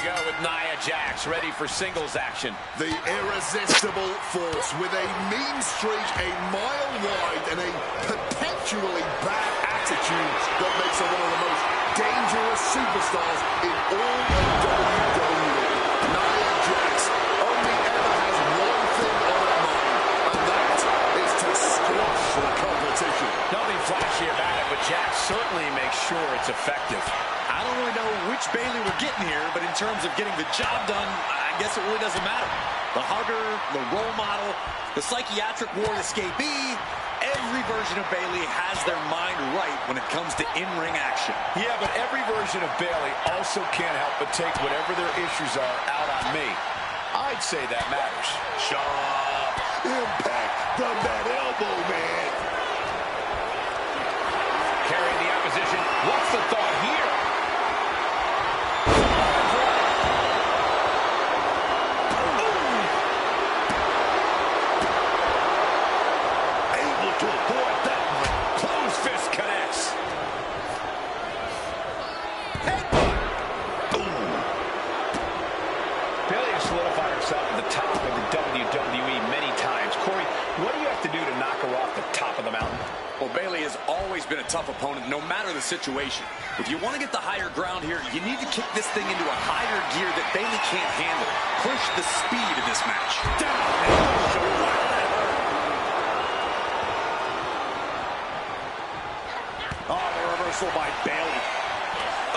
go with Nia Jax, ready for singles action. The irresistible force with a mean streak a mile wide and a perpetually bad attitude that makes her one of the most dangerous superstars in all of WWE. Nia Jax only ever has one thing on her mind, and that is to squash the competition. Nothing flashy about it, but Jax certainly makes sure it's effective. I don't really know which Bayley we're getting here, but in terms of getting the job done, I guess it really doesn't matter. The hugger, the role model, the psychiatric ward escapee, every version of Bayley has their mind right when it comes to in-ring action. Yeah, but every version of Bayley also can't help but take whatever their issues are out on me. I'd say that matters. Sharp impact from that elbow, man. Carrying the opposition. What's the thought here? At the top of the WWE many times. Corey, what do you have to do to knock her off the top of the mountain? Well, Bayley has always been a tough opponent, no matter the situation. If you want to get the higher ground here, you need to kick this thing into a higher gear that Bayley can't handle. Push the speed of this match. Down. Oh, the reversal by Bayley.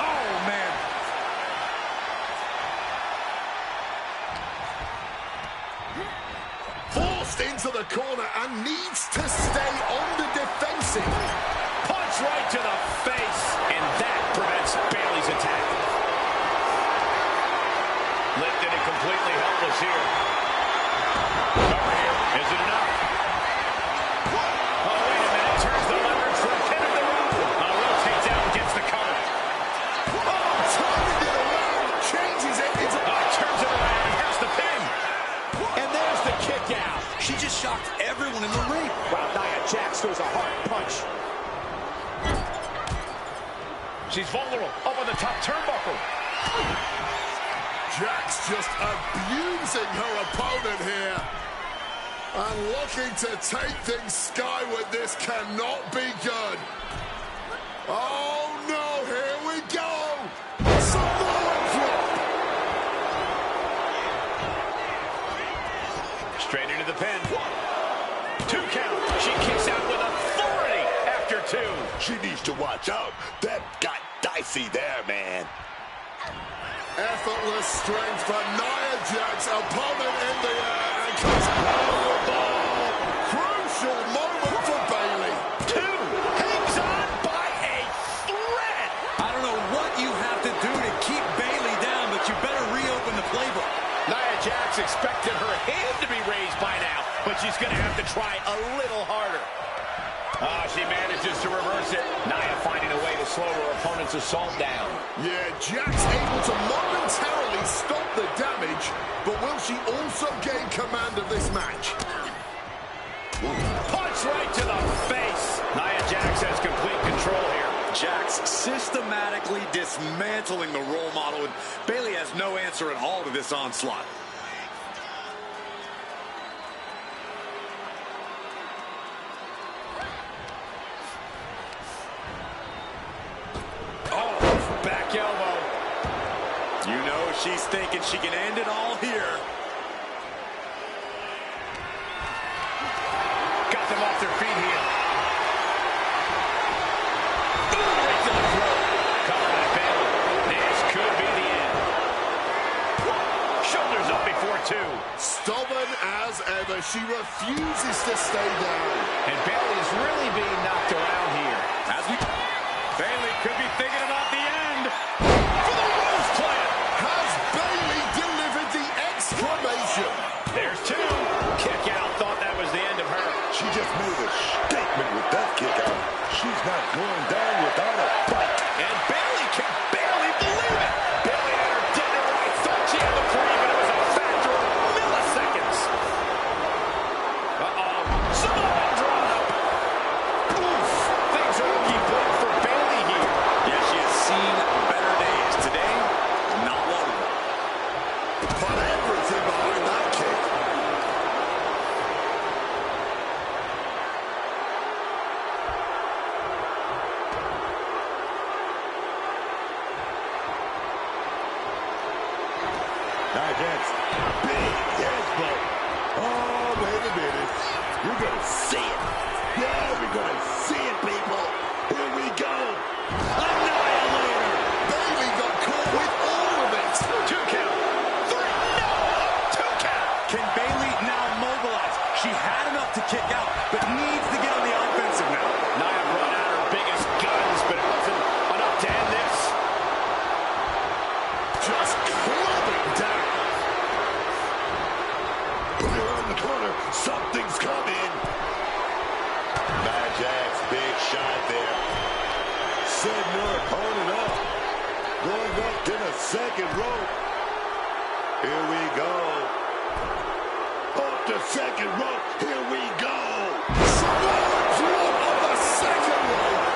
Oh, man. Forced into the corner and needs to stay on the defensive. Punch right to the face, and that prevents Bayley's attack. Lifted and completely helpless here. Cover here. Is it enough? Oh, wait a minute. Turns the leverage for a pin of the rope. Rotates out and gets the cover. Oh, turning it around. Changes it. Turns it around. Here's the pin. And there's the kick out. She just shocked everyone in the ring. Wow, Nia Jax throws a hard punch. She's vulnerable. Up on the top turnbuckle. Jax just abusing her opponent here. And looking to take things skyward. This cannot be good. Oh, no. Here we go. Samoa drop. Straight into the pin. 2 count. She kicks out with authority after 2. She needs to watch out. That got dicey there, man. Effortless strength for Nia Jax. Opponent in the air and comes powerball. Crucial moment for Bayley. 2. Hangs on by a thread. I don't know what you have to do to keep Bayley down, but you better reopen the playbook. Nia Jax expected her hand to be raised by now, but she's going to have to try a little harder. She manages to reverse it. Nia finding a way to slow her opponent's assault down. Yeah, Jax able to momentarily stop the damage, but will she also gain command of this match? Punch right to the face. Nia Jax has complete control here. Jax systematically dismantling the role model, and Bayley has no answer at all to this onslaught. Oh, back elbow. You know she's thinking she can end it all here. Got them off their feet here. Right to the throat. Cover by Bayley. This could be the end. Shoulders up before 2. Stubborn as ever, she refuses to stay down. And Bayley's really being knocked around here. Bayley could be thinking about the end. For the rose plant. Has Bayley delivered the exclamation? There's 2. Kick out. Thought that was the end of her. She just made a statement with that kick out. She's not going down without a fight. And Bayley can barely believe it. Bayley had her dead and right. Thought she had the 3, but it was a factor of milliseconds. Samoa drop. Oof. Things are looking good for Bayley here. Yeah, she has seen better days. Today, not one of them. Can Bayley now mobilize? She had enough to kick out, but needs to get on the offensive now. Nia brought out her biggest guns, but it wasn't enough to end this. Just clubbing down. Put her in the corner. Something's coming. Nia Jax, big shot there. Setting her opponent up. Going up to the second rope. Here we go. Up the second rope. Here we go. Samoa drop on the second rope.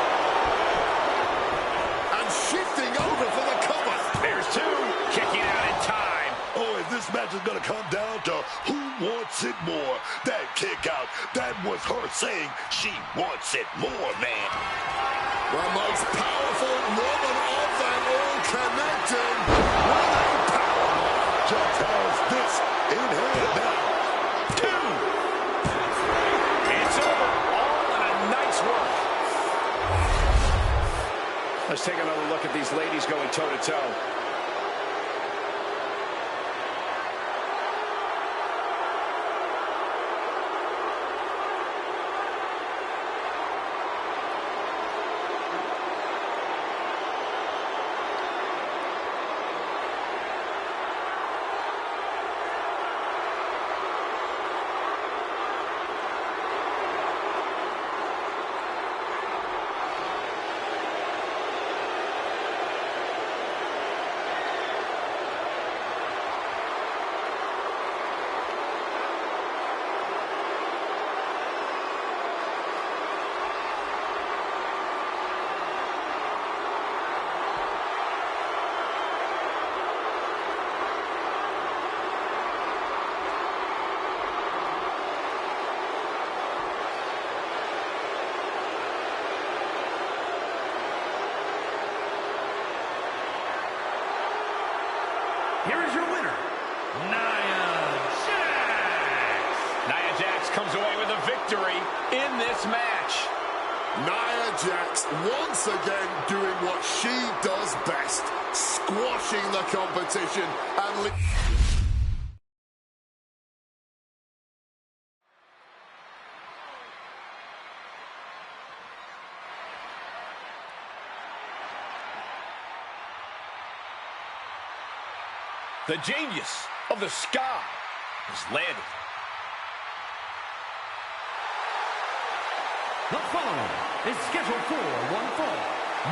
And shifting over for the cover. There's two. Kicking out in time. Oh, and this match is going to come down to who wants it more. That kick out, that was her saying she wants it more, man. The most powerful woman of them all connecting with a powerbomb. Just has this in hand now. Two. It's over. All in a night's work. Let's take another look at these ladies going toe-to-toe. Here is your winner, Nia Jax. Nia Jax comes away with a victory in this match. Nia Jax once again doing what she does best, squashing the competition and The genius of the sky has landed. The following is scheduled for one fall,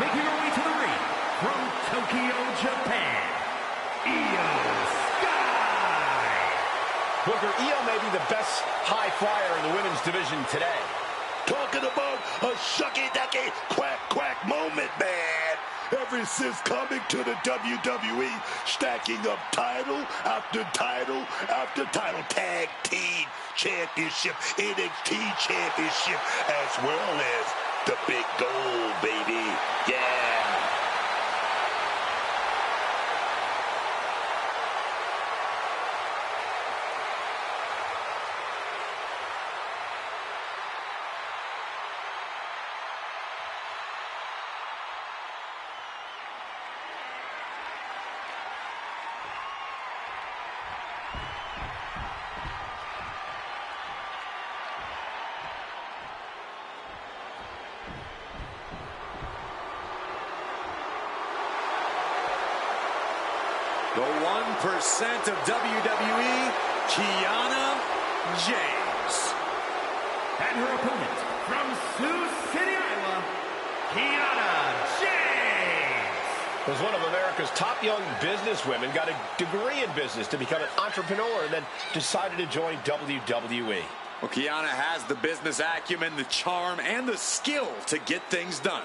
making her way to the ring from Tokyo, Japan, Io Sky. Booker, Io may be the best high flyer in the women's division today. Talking about a shucky-ducky, quack-quack moment, man. Ever since coming to the WWE, stacking up title after title after title. Tag Team Championship, NXT Championship, as well as the big gold, baby. Yeah. The 1% of WWE, Kiana James. And her opponent from Sioux City, Iowa, Kiana James. Was one of America's top young businesswomen, got a degree in business to become an entrepreneur, and then decided to join WWE. Well, Kiana has the business acumen, the charm, and the skill to get things done.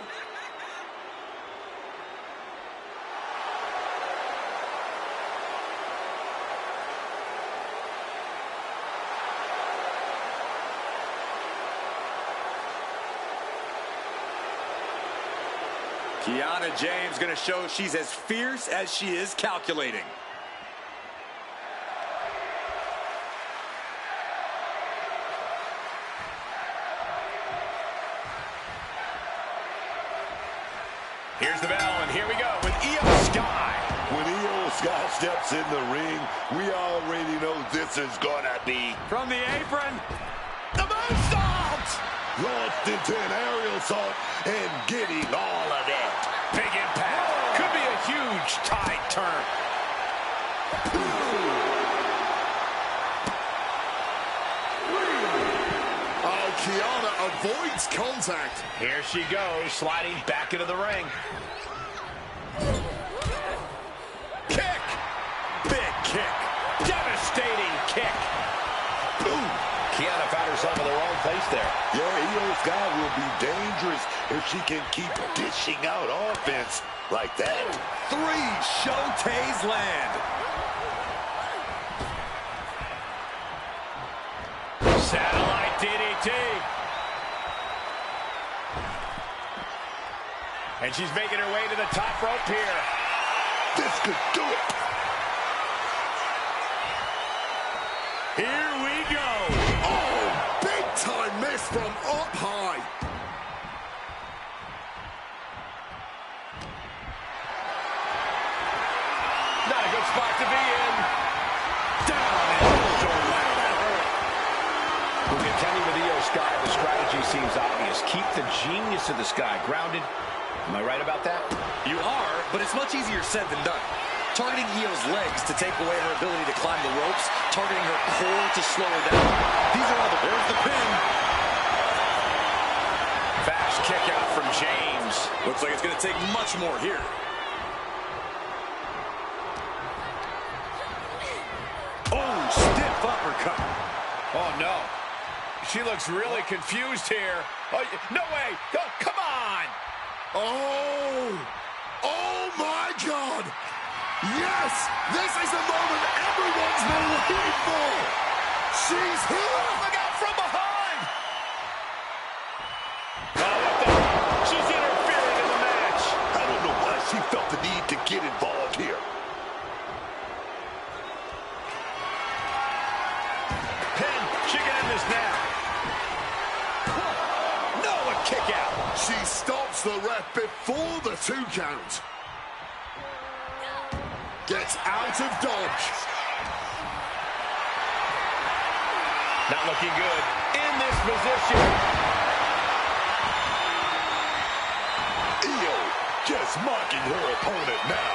Kiana James going to show she's as fierce as she is calculating. Here's the bell, and here we go with Io Sky. When Io Sky steps in the ring, we already know this this is gonna be. From the apron. The moonsault! Launched into an aerial assault and getting all of it. Big impact. Could be a huge tide turn. Oh, Kiana avoids contact. Here she goes, sliding back into the ring. Kick! Big kick. Devastating kick. Boom! Kiana found herself in the wrong place there. Yeah, Io Sky will be dangerous if she can keep dishing out offense like that. 3 Shote's land. Satellite DDT. And she's making her way to the top rope here. This could do it. Here we go. Oh, big time miss from up high. Not a good spot to be in. Down and don't let that hurt. We'll continue with Io Sky. The strategy seems obvious. Keep the genius of the Sky grounded. Am I right about that? You are, but it's much easier said than done. Targeting Io's legs to take away her ability to climb the ropes, targeting her core to slow her down. These are all the... There's the pin. Fast kick out from James. Looks like it's going to take much more here. Oh, stiff uppercut. Oh, no. She looks really confused here. Oh, no way. Oh, come on. Oh, oh my God. Yes, this is the moment everyone's been waiting for. She's here. Look out from behind. Oh, what the? She's interfering in the match. I don't know why she felt the need to get involved here. Pin. She can end this now. No, a kick out. She stops the ref before the 2 count. Gets out of dodge. Not looking good in this position. Io just mocking her opponent now.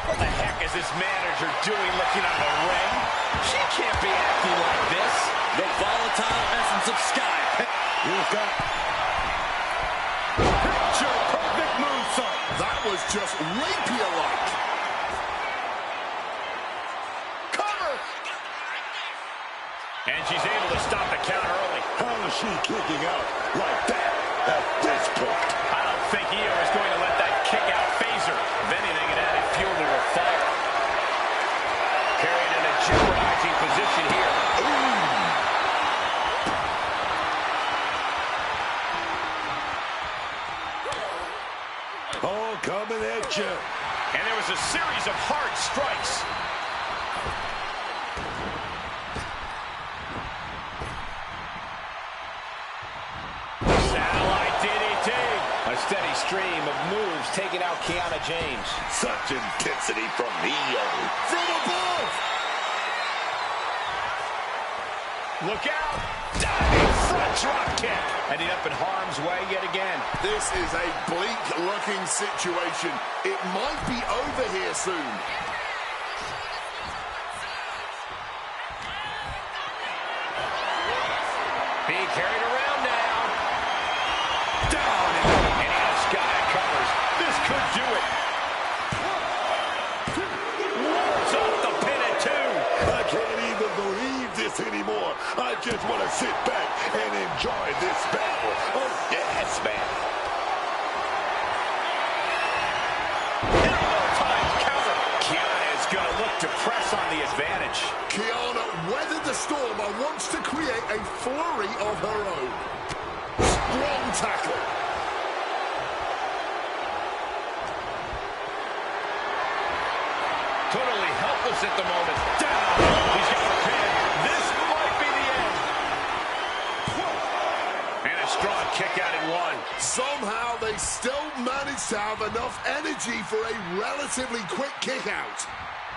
What the heck is this manager doing looking on the ring? She can't be acting like this. The volatile essence of Sky. Here's got Picture perfect moonsault. That was just rapier-like. Cover. And she's able to stop the count early. how is she kicking out like that at this point? I don't think Io is going to let that kick out phase her. If anything, it added fuel to her fire. Carried in a jeopardizing position here. Oh, coming at you. And there was a series of hard strikes. Satellite DDT. A steady stream of moves taking out Kiana James. Such intensity from Io. From above. Look out. Diving front drop kick. Ending up in harm's way yet again. This is a bleak-looking situation. It might be over here soon. Being carried around now. Down and Io Sky covers. This could do it. Wards off the pin at 2. I can't even believe this anymore. I just want to sit back and enjoy this battle. Oh, yes, man. And a well-timed cover. Kiana is going to look to press on the advantage. Kiana weathered the storm and wants to create a flurry of her own. Strong tackle. Totally helpless at the moment. Down. He's got the pin. This might be the end. And a strong kick out in 1. Somehow they still manage to have enough energy for a relatively quick kick out.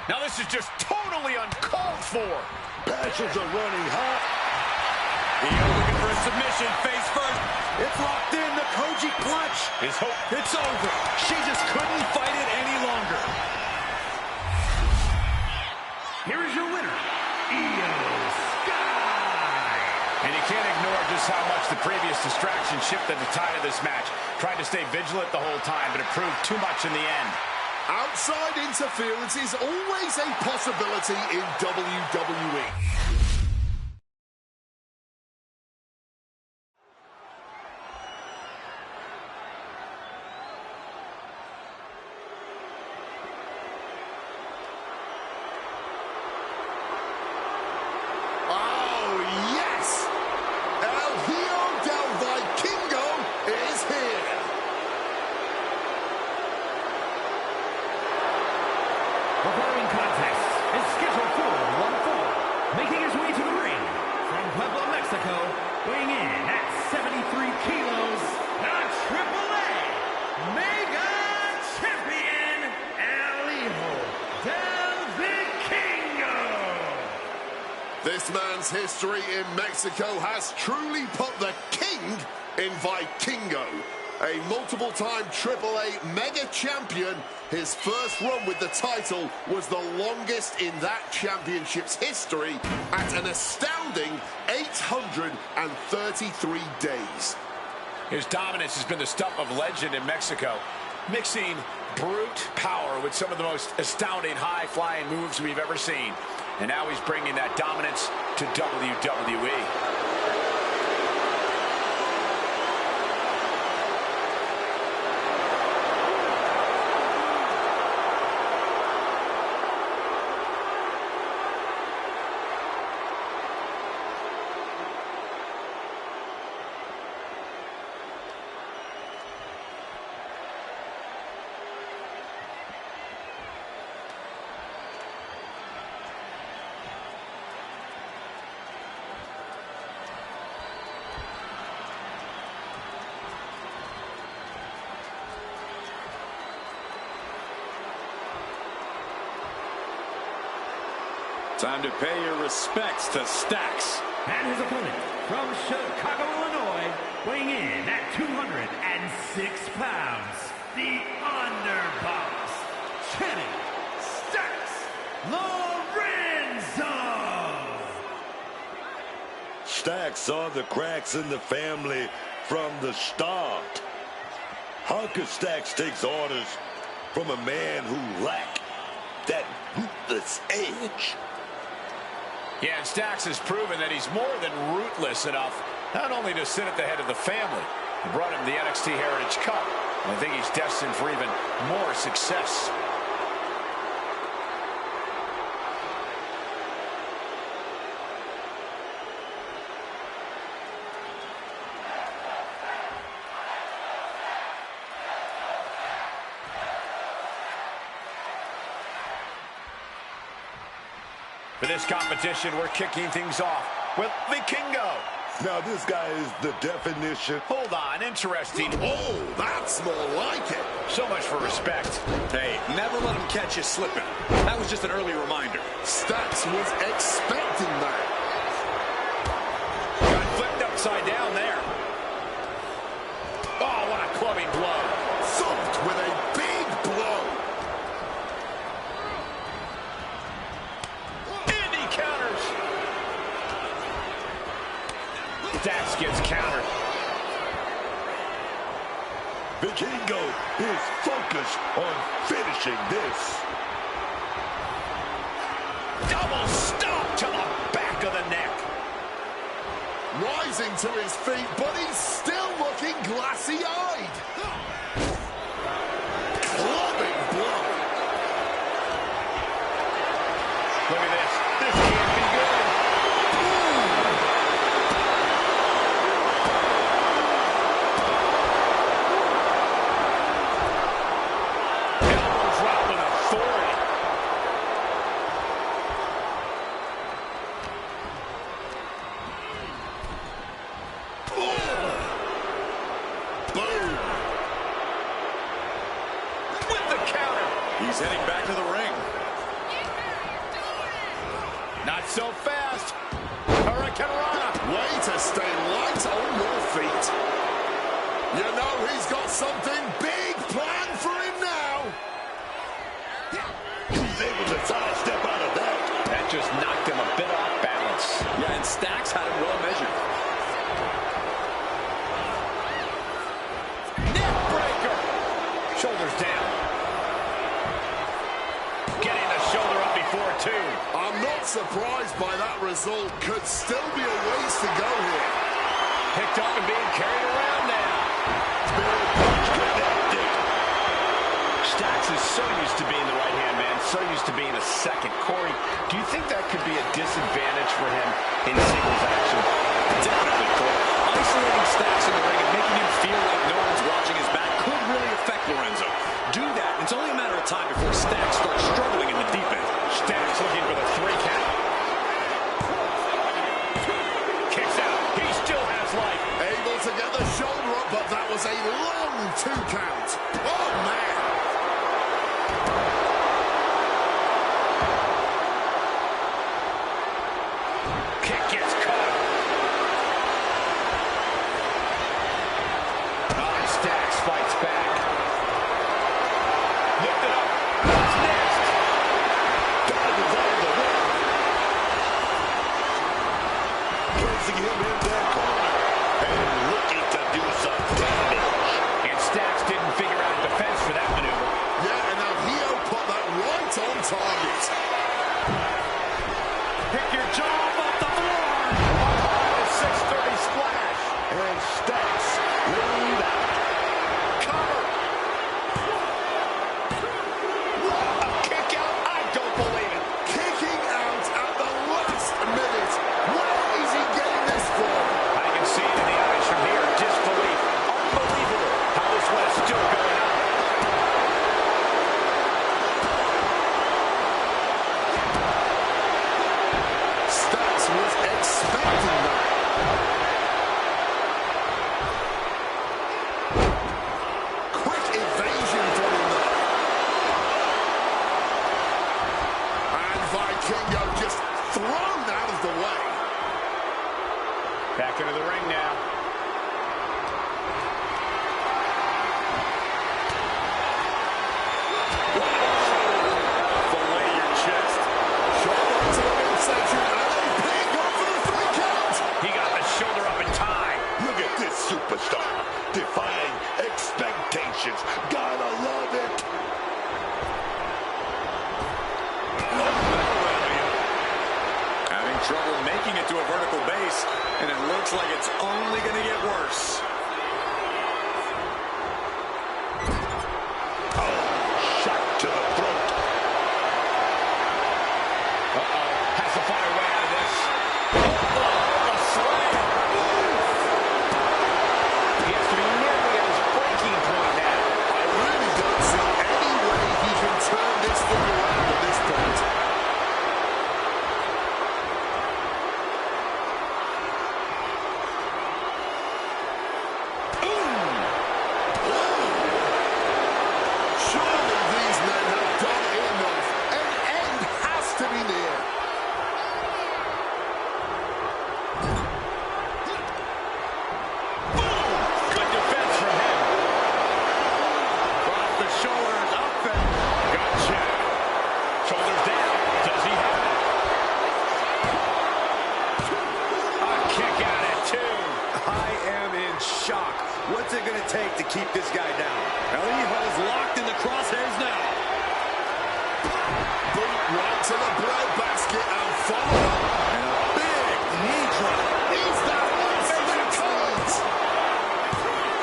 Now this is just totally uncalled for. Passions are running hot. Io looking for a submission, face first. It's locked in, the Koji clutch. His hope. It's over. She just couldn't fight it any longer. Here is your winner, Io Sky. And you can't ignore just how much the previous distraction shifted the tide of this match. Tried to stay vigilant the whole time, but it proved too much in the end. Outside interference is always a possibility in WWE. The following contest is scheduled for one fall. Making his way to the ring from Puebla, Mexico, weighing in at 73 kilos, the AAA Mega Champion, El Hijo del Vikingo. This man's history in Mexico has truly put the king in Vikingo. A multiple-time AAA Mega Champion, his first run with the title was the longest in that championship's history at an astounding 833 days. His dominance has been the stuff of legend in Mexico, mixing brute power with some of the most astounding high-flying moves we've ever seen. And now he's bringing that dominance to WWE. Time to pay your respects to Stacks. And his opponent from Chicago, Illinois, weighing in at 206 pounds, the Underboss, Channing Stacks Lorenzo. Stacks saw the cracks in the family from the start. How could Stacks take orders from a man who lacked that ruthless edge? Yeah, and Stacks has proven that he's more than ruthless enough not only to sit at the head of the family, he brought him the NXT Heritage Cup. And I think he's destined for even more success. For this competition, we're kicking things off with Vikingo. Now this guy is the definition. Hold on, interesting. Oh, that's more like it. So much for respect. Hey, never let him catch you slipping. That was just an early reminder. Stacks was expecting that. Got flipped upside down there. Oh, what a clubbing blow. Thumped with a big blow. Counters. Stacks gets countered. Vikingo is focused on finishing this. Double stomp to the back of the neck. Rising to his feet, but he's still looking glassy-eyed. Clubbing blow. Look at this. This can't be good. Elbow drop with authority. Boom. With the counter. He's heading back to the ring. Not so fast. fast. Hurricane Rana. Way to stay light on your feet. You know he's got something big planned for him now. He's able to sidestep out of that. That just knocked him a bit off balance. Yeah, and Stacks had him well measured. Neck breaker. Shoulders down. Getting the shoulder up before two. I'm not surprised by that result. Could still be a ways to go here. Picked up and being carried around now. Big punch connected. Stacks is so used to being the right-hand man, so used to being a second. Corey, do you think that could be a disadvantage for him in singles action? Definitely, Cole. Isolating Stacks in the ring and making him feel like no one's watching his back could really affect Lorenzo. Do that, and it's only a matter of time before Stacks starts struggling in the deep end. Stacks looking for the 3 count. Kicks out. He still has life. Able to get the shoulder up, but that was a long 2 count. Oh, man. Kick gets caught. Stacks fights back. Lift it up. What's next? Dive is out of the way. Placing him in that corner. And looking to do some damage. And Stacks didn't figure out defense for that maneuver. Yeah, and now Hio put that right on target. Pick your jaw off the floor. A 630 splash. And Stacks laid out. Cover. A kick out. I don't believe it. Kicking out at the last minute. Where is he getting this from? I can see it in the eyes from here. Disbelief. Unbelievable how this one is still going on. Stacks was expecting that. Quick evasion from him there. And Vikingo just thrown out of the way. Back into the ring now. Fillet your chest. Shoulder to the midsection, and a big one for the 3 count. He got the shoulder up in time. Look at this superstar. Defying expectations. Gotta love it. Having trouble making it to a vertical base, and it looks like it's only going to get worse. Shot to the throat. Has to find a way out of this. A slam. He has to be nearly at his breaking point now. I really don't see any way he can turn this thing around at this point. Surely these men have done enough. An end has to be near. Good defense from him. Off the shoulders, up and gotcha. Shoulders down. Does he have it? A kick out at 2. I am in shock. What's it going to take to keep this guy down? Elijo's locked in the crosshairs now. Boot right to the breadbasket and follow up. And a big knee drop. Is that last minute?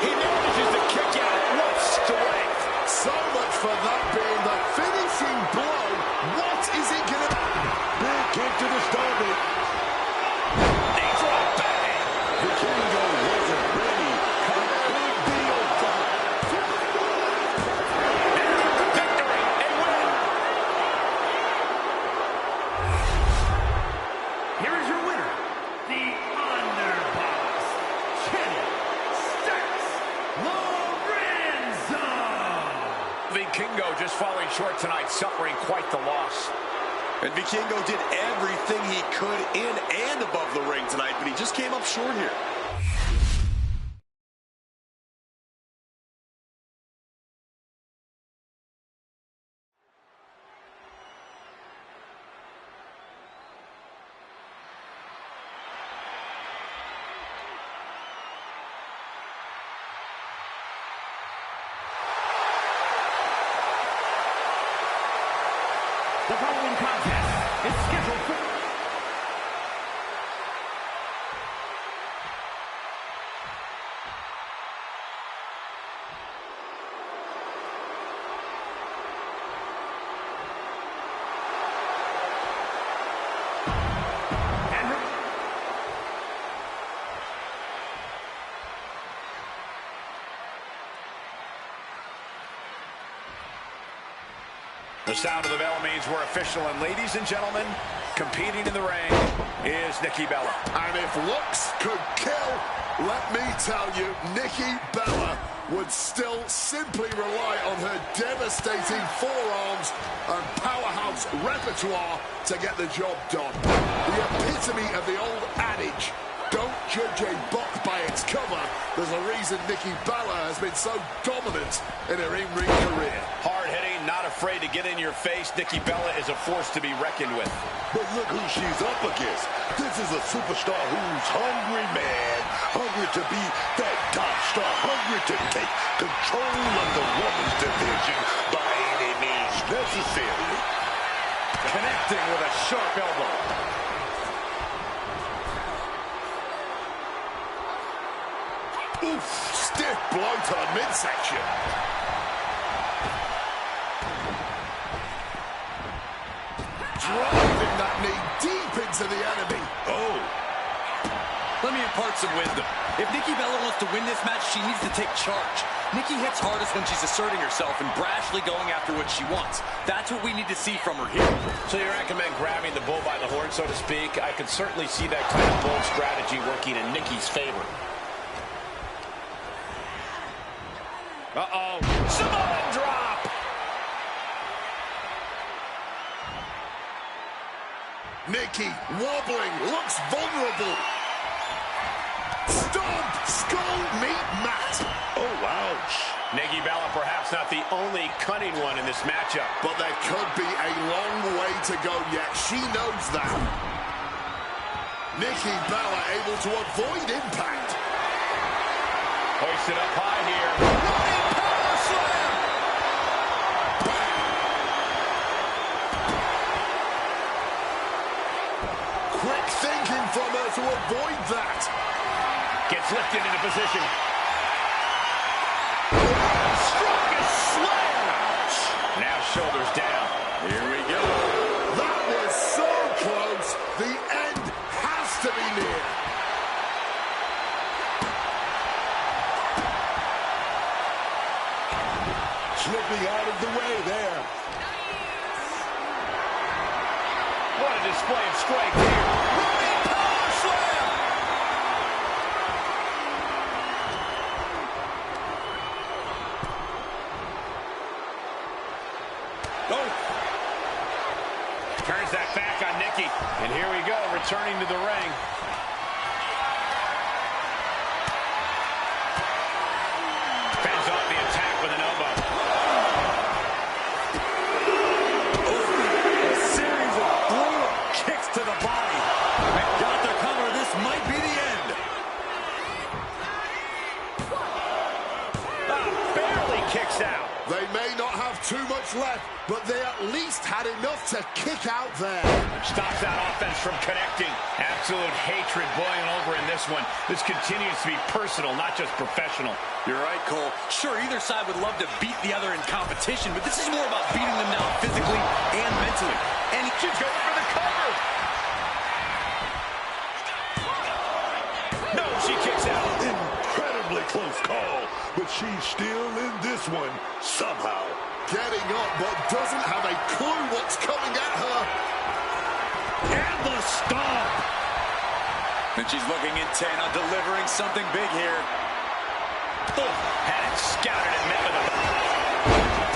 He manages to kick out. What strength. So much for that being the finishing blow. What is it going to be? Big kick to the stomach. Knee drop. Bang. Vikingo wasn't ready. Big deal. Victory and win. Here is your winner, the Underbox Champion, Stacks Lorenzo. Vikingo just falling short tonight, suffering quite the loss. And Vikingo did everything he could in and above the ring tonight, but he just came up short here. The following contest is scheduled for... The sound of the bell means we're official, and ladies and gentlemen, competing in the ring is Nikki Bella. And if looks could kill, let me tell you, Nikki Bella would still simply rely on her devastating forearms and powerhouse repertoire to get the job done. The epitome of the old adage, don't judge a book by its cover. There's a reason Nikki Bella has been so dominant in her in-ring career. Hard-hitting, not afraid to get in your face, Nikki Bella is a force to be reckoned with. But look who she's up against. This is a superstar who's hungry, man. Hungry to be that top star. Hungry to take control of the women's division by any means necessary. Connecting with a sharp elbow. Oof, stiff blow to the midsection. Driving that knee deep into the enemy. Oh. Let me impart some wisdom. If Nikki Bella wants to win this match, she needs to take charge. Nikki hits hardest when she's asserting herself and brashly going after what she wants. That's what we need to see from her here. So you recommend grabbing the bull by the horn, so to speak? I could certainly see that kind of bold strategy working in Nikki's favor. Uh-oh. Samoan drop! Nikki wobbling, looks vulnerable. Stomp, skull, meat, mat. Oh, ouch. Nikki Bella perhaps not the only cunning one in this matchup. But there could be a long way to go yet. She knows that. Nikki Bella able to avoid impact. Hoisted up high here. Running power slam. Quick thinking from her to avoid that. Gets lifted into position. Strongest slam! Now shoulders down. Here we go. That was so close. The end has to be near. Slipping out of the way there. What a display of strength here. Running power slam. Oh. Turns that back on Nikki. And here we go, returning to the ring. Fends off the attack with an elbow. A series of brutal kicks to the body. Got the cover. This might be the end. Barely kicks out. They may not have too much left, but they at least had enough to kick out there. Stops that offense from connecting. Absolute hatred boiling over in this one. This continues to be personal, not just professional. You're right, Cole. Sure, either side would love to beat the other in competition, but this is more about beating them down physically and mentally. And She's going for the cover. No, she kicks out. Incredibly close call, but she's still in this one somehow. Getting up, but doesn't have a clue what's coming at her. And the stomp. And she's looking intent on delivering something big here. Oh, had it scouted and met with a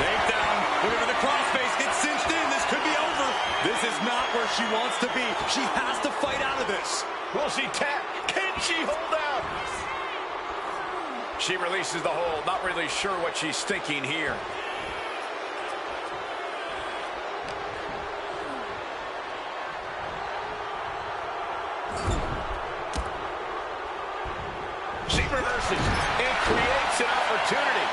Takedown. Look at the crossface. Gets cinched in. This could be over. This is not where she wants to be. She has to fight out of this. Will she tap? Can she hold out? She releases the hold. Not really sure what she's thinking here. She reverses and creates an opportunity.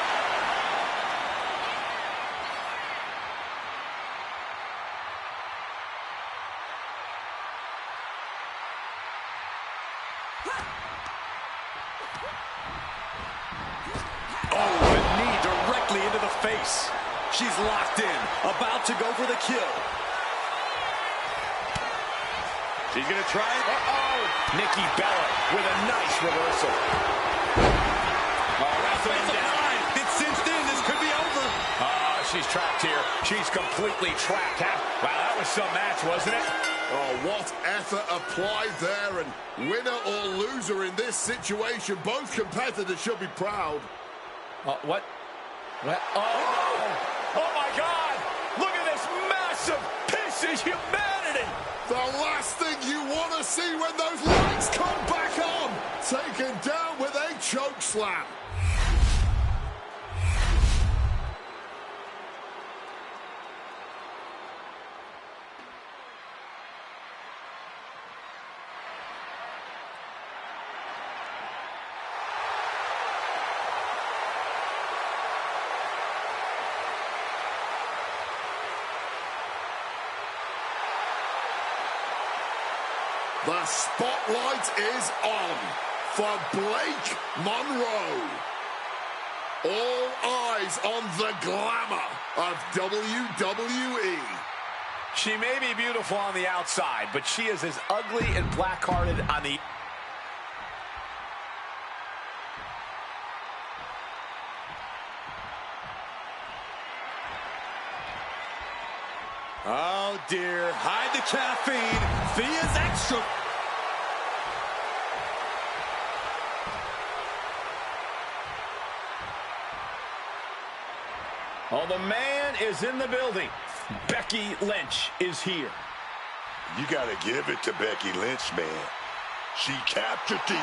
Oh, the knee directly into the face. She's locked in, about to go for the kill. She's going to try it. Uh-oh! Nikki Bella with a nice reversal. Wrestling down. It's cinched in. This could be over. She's trapped here. She's completely trapped. Wow, that was some match, wasn't it? Oh, what effort applied there, and winner or loser in this situation, both competitors should be proud. What? Oh! Oh, my God! Look at this massive piece of humanity! The last thing you want to see when those lights come back on. Taken down with a choke slam. The spotlight is on for Blake Monroe. All eyes on the glamour of WWE. She may be beautiful on the outside, but she is as ugly and black-hearted on the... Oh, dear. Hide the caffeine. Thea's extra. Oh, the man is in the building. Becky Lynch is here. You got to give it to Becky Lynch, man. She captured the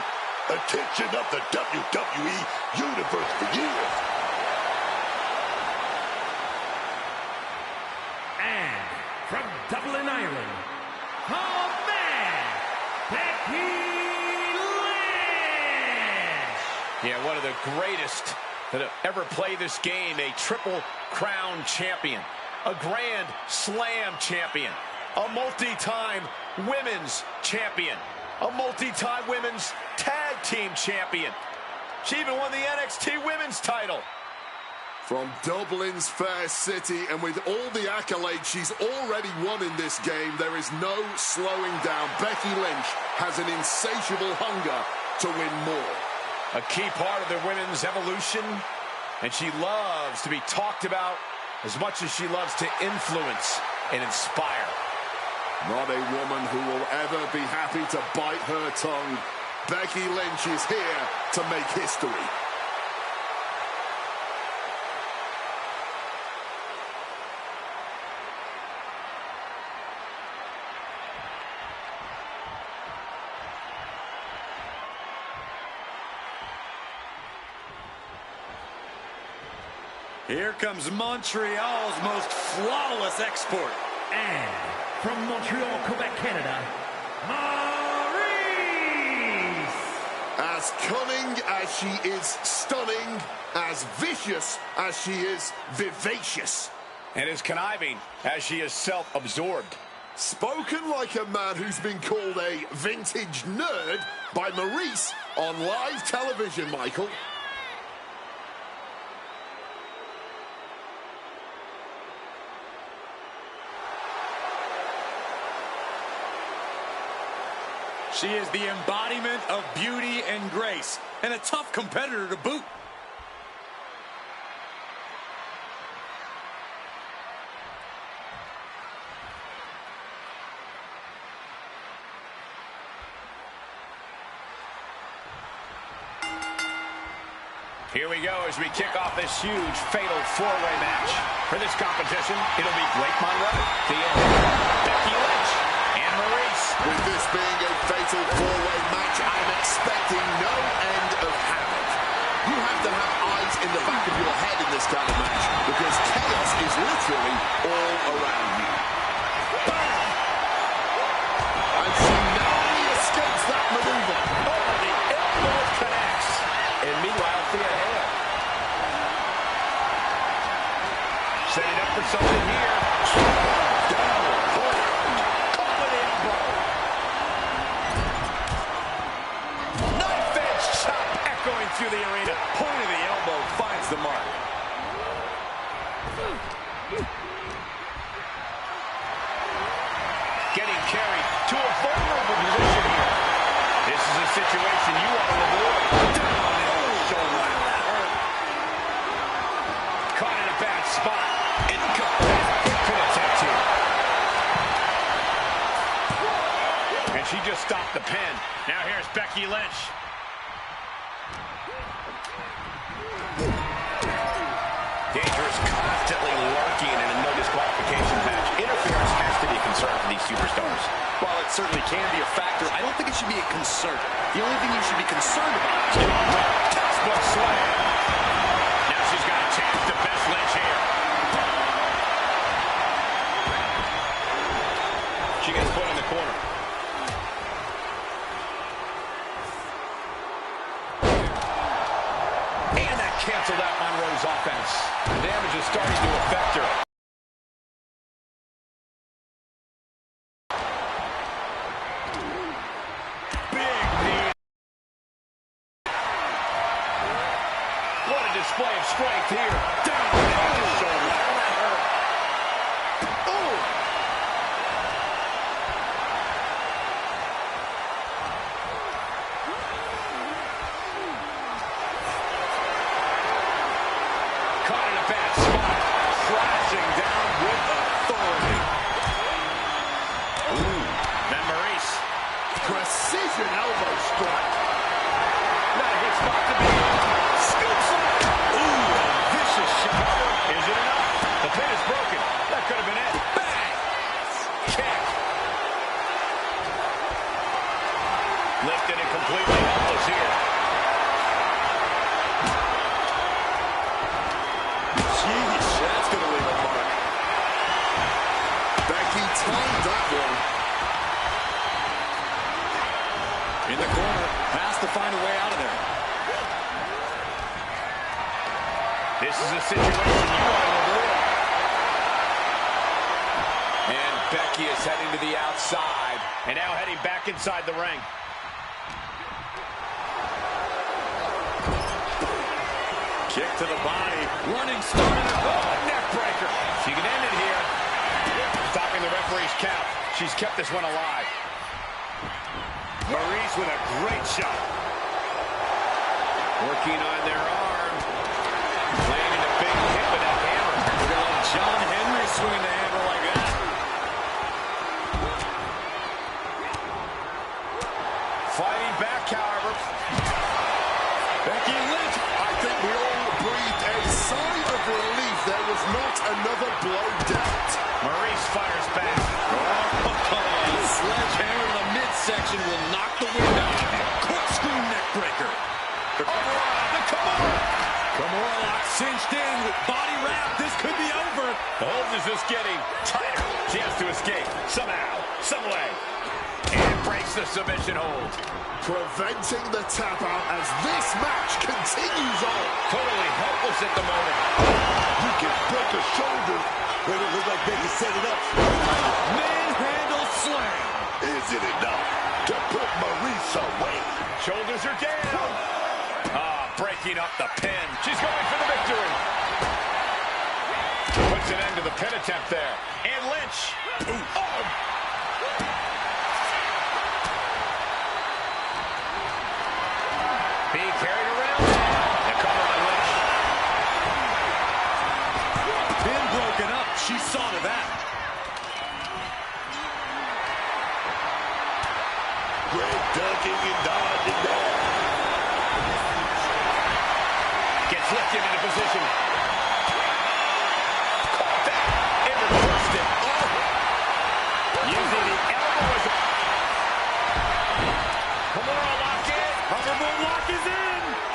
attention of the WWE Universe for years. And from Dublin, Ireland, Hall of Fame, Becky Lynch! Yeah, one of the greatest that have ever played this game. A Triple Crown champion, a Grand Slam champion, a multi-time women's champion, a multi-time women's tag team champion. She even won the NXT women's title. From Dublin's fair city, and with all the accolades she's already won in this game, there is no slowing down. Becky Lynch has an insatiable hunger to win more. A key part of the women's evolution, and she loves to be talked about as much as she loves to influence and inspire. Not a woman who will ever be happy to bite her tongue. Becky Lynch is here to make history. Here comes Montreal's most flawless export. And from Montreal, Quebec, Canada, Maurice! As cunning as she is stunning, as vicious as she is vivacious. And as conniving as she is self-absorbed. Spoken like a man who's been called a vintage nerd by Maurice on live television, Michael. She is the embodiment of beauty and grace, and a tough competitor to boot. Here we go as we kick off this huge fatal four-way match. For this competition, it'll be Blake Monroe, Thea, Becky Lynch, and Maurice. With this being a fatal four-way match, I'm expecting no end of havoc. You have to have eyes in the back of your head in this kind of match because chaos is literally all around you. Bam! And she narrowly escapes that maneuver. Oh, the elbow connects. And meanwhile, Thea Hale. Setting up for something here. Down. Caught with the elbow. Knife edge chop echoing through the arena. Point of the elbow finds the mark. Getting carried to a vulnerable position here. This is a situation you want to avoid. Down on the old shoulder. That hurt. Caught in a bad spot. Pin attempt here. And she just stopped the pin. Now here's Becky Lynch. Dangerous, constantly lurking in a no disqualification match. Interference has to be a concern for these superstars. While it certainly can be a factor, I don't think it should be a concern. The only thing you should be concerned about is textbook slam. Now she's got a chance to best Lynch here. She gets put in the corner. And that canceled out Monroe's offense. The damage is starting to affect her. Big knee. What a display of strength here. Down on the shoulder. That hurt. Oh! Caught in a bad spot. Crashing down with authority. Ooh. Then Maurice. Precision elbow strike. Not a good spot to be. Scoops him. Ooh, a vicious shot. Is it enough? The pin is broken. That could have been it. Bang! Kick. Lifted and completely helpless here. Jeez, that's going to leave a mark. Becky timed that one. In the corner, has to find a way out of there. This is a situation you want to avoid. And Becky is heading to the outside. And now heading back inside the ring. Kick to the body. Running start. Oh, neck breaker. She can end it here. Stopping the referee's count. She's kept this one alive. Maurice with a great shot. Working on their arm. Landing a big hit with that hammer. We're going to let John Henry swing the hammer like that. Fighting back, however. Becky Lynch. I think we all breathed a sigh of relief. There was not another blow dealt. Maurice fires back. Oh, come on. Sledgehammer in the midsection will knock the wind out of you. Corkscrew neck breaker. Kimura lock cinched in with body wrap. This could be over. The hold is just getting tighter. She has to escape somehow, some way. And breaks the submission hold. Preventing the tap out as this match continues on. Totally helpless at the moment. You can break a shoulder, but it looks like they can set it up. Manhandle slam. Is it enough to put Maurice away? Shoulders are down. Breaking up the pin. She's going for the victory. Puts an end to the pin attempt there. And Lynch. Ooh. Oh. Being carried around. The cover by Lynch. Pin broken up. She saw to that. Great ducking and dodging there.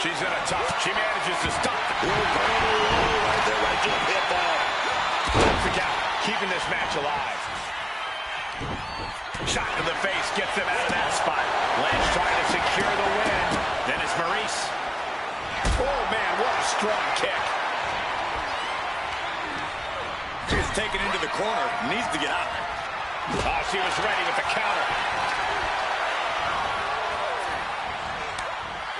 She's in a tough. She manages to stop it. Right there, right to the hip ball. That's the count, keeping this match alive. Shot to the face, gets him out of that spot. Lynch trying to secure the win. Then it's Maurice. Oh, man, what a strong kick. She's taken into the corner. Needs to get out. Oh, she was ready with the counter.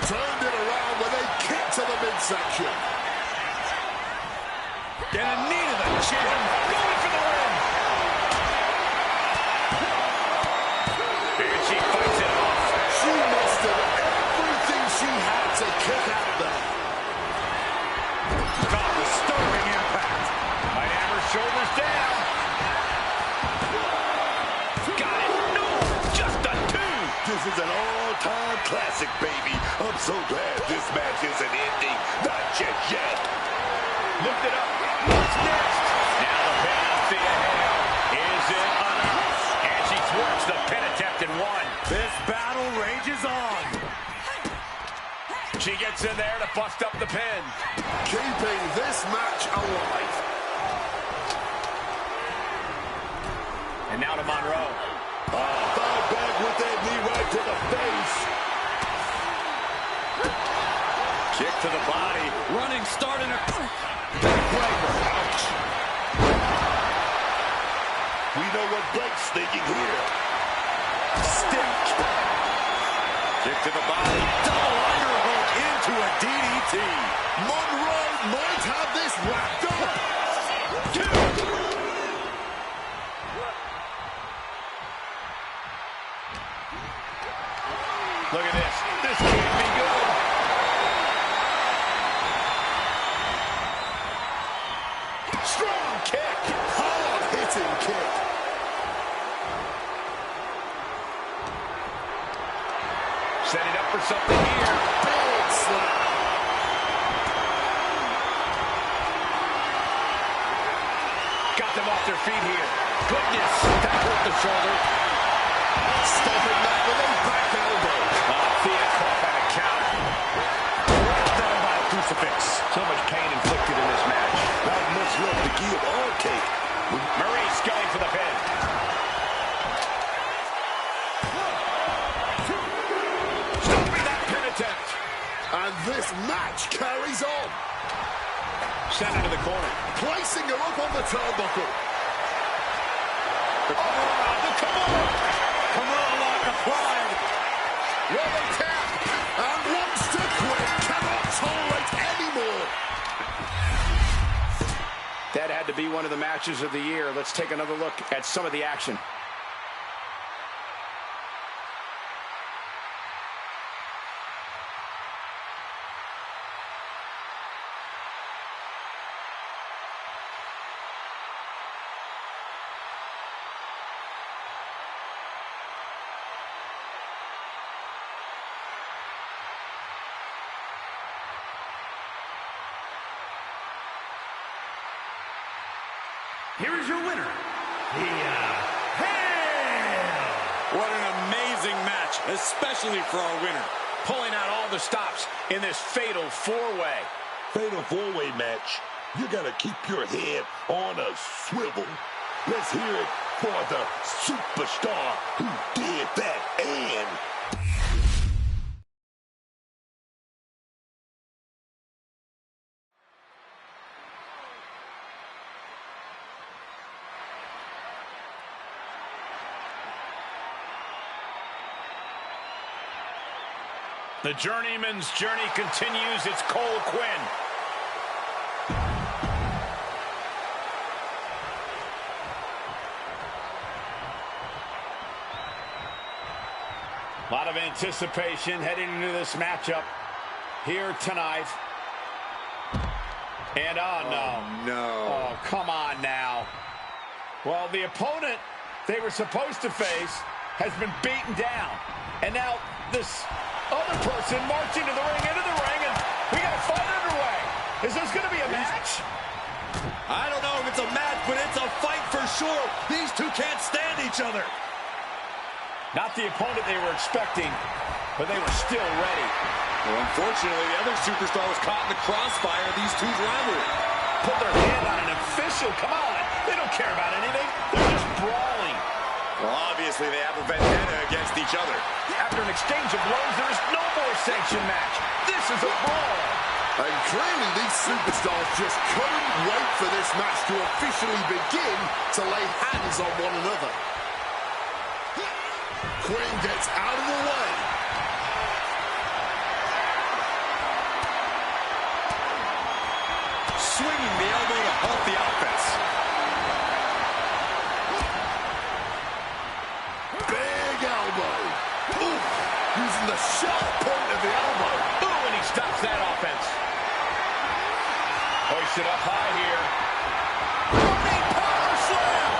Turned it around with a kick to the midsection. And a knee to the chin. Going for the win. And she fights it off. She mustered everything she had to kick out there. God, disturbing impact. Might have her shoulders down. Got it. No, just a two. This is an all-time classic, baby. I'm so glad this match isn't ending. Not just yet. Lift it up. What's next? Now the pin on Thea Hale. Is it enough? And she thwarts the pin attempt and won. This battle rages on. She gets in there to bust up the pin. Keeping this match alive. And now to Monroe. Foul back with that knee right to the face. Kick to the body. Running start in a backbreaker. Ouch. We know what Blake's thinking here. Stick. Kick to the body. Double underhook into a DDT. Monroe might have this wrapped up. Look at this. This can't be good. Strong kick. Hard-hitting kick. Setting up for something here. Big slap. Got them off their feet here. Goodness. That hurt the shoulder. Stopping that with a back elbow. Thea caught by the counter. Down by a crucifix. So much pain inflicted in this match. Not much left to give or take. Maurice going for the pin. Stopping that pin attempt. And this match carries on. Sent into the corner. Placing her up on the turnbuckle. The Kimura lock applied. Rolling tap. And wants to quit. Cannot tolerate anymore. That had to be one of the matches of the year. Let's take another look at some of the action. Here is your winner, Thea Hale. What an amazing match, especially for our winner. Pulling out all the stops in this fatal four-way. Fatal four-way match. You got to keep your head on a swivel. Let's hear it for the superstar who did that and... The journeyman's journey continues. It's Cole Quinn. A lot of anticipation heading into this matchup here tonight. And oh, come on now. Well, the opponent they were supposed to face has been beaten down. And now this other person marching into the ring, and we got a fight underway. Is this going to be a match? I don't know if it's a match, but it's a fight for sure. These two can't stand each other. Not the opponent they were expecting. but they were still ready. Well, unfortunately, the other superstar was caught in the crossfire of these two's rivalry. Put their hand on an official. Come on. They don't care about anything. They're just brawling. Well, obviously, they have a vendetta against each other. After an exchange of blows, there is no more sanctioned match. This is a brawl. And clearly these superstars just couldn't wait for this match to officially begin to lay hands on one another. Quinn gets out of the way. Swinging the elbow to halt the offense. Big elbow. Ooh, using the sharp point of the elbow. Ooh, and he stops that offense. Hoisted up high here. Running power slam.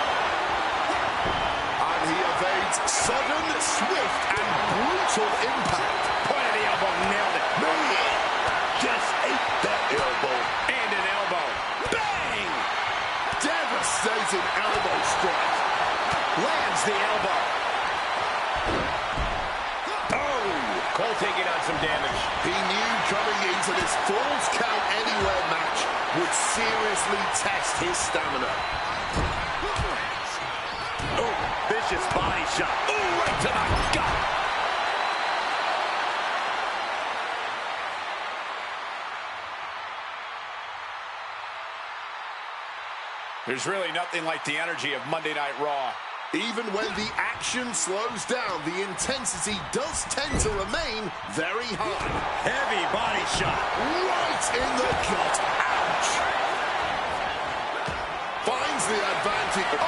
And he evades sudden, swift, and brutal impact. Point of the elbow, nailed it. Man, just ate that elbow. And an elbow. Bang! Devastating elbow strike. Lands the elbow. Oh! Cole taking on some damage. He knew coming into this Falls Count Anywhere match would seriously test his stamina. Oh, vicious body shot. Oh, right to the gut. There's really nothing like the energy of Monday Night Raw. Even when the action slows down, the intensity does tend to remain very high. Heavy body shot. Right in the gut. Ouch. Finds the advantage. The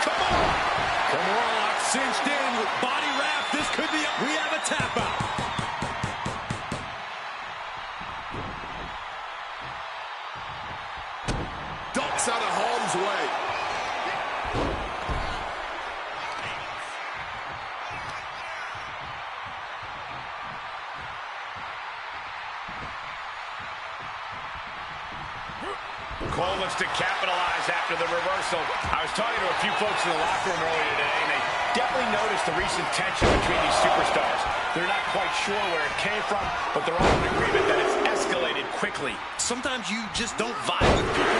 Kimura. Kimura lock cinched in with body wrap. This could be. We have a tap out. Ducks out of harm's way. Cole looks to capitalize after the reversal. I was talking to a few folks in the locker room earlier today, and they definitely noticed the recent tension between these superstars. They're not quite sure where it came from, but they're all in agreement that it's escalated quickly. Sometimes you just don't vibe with people.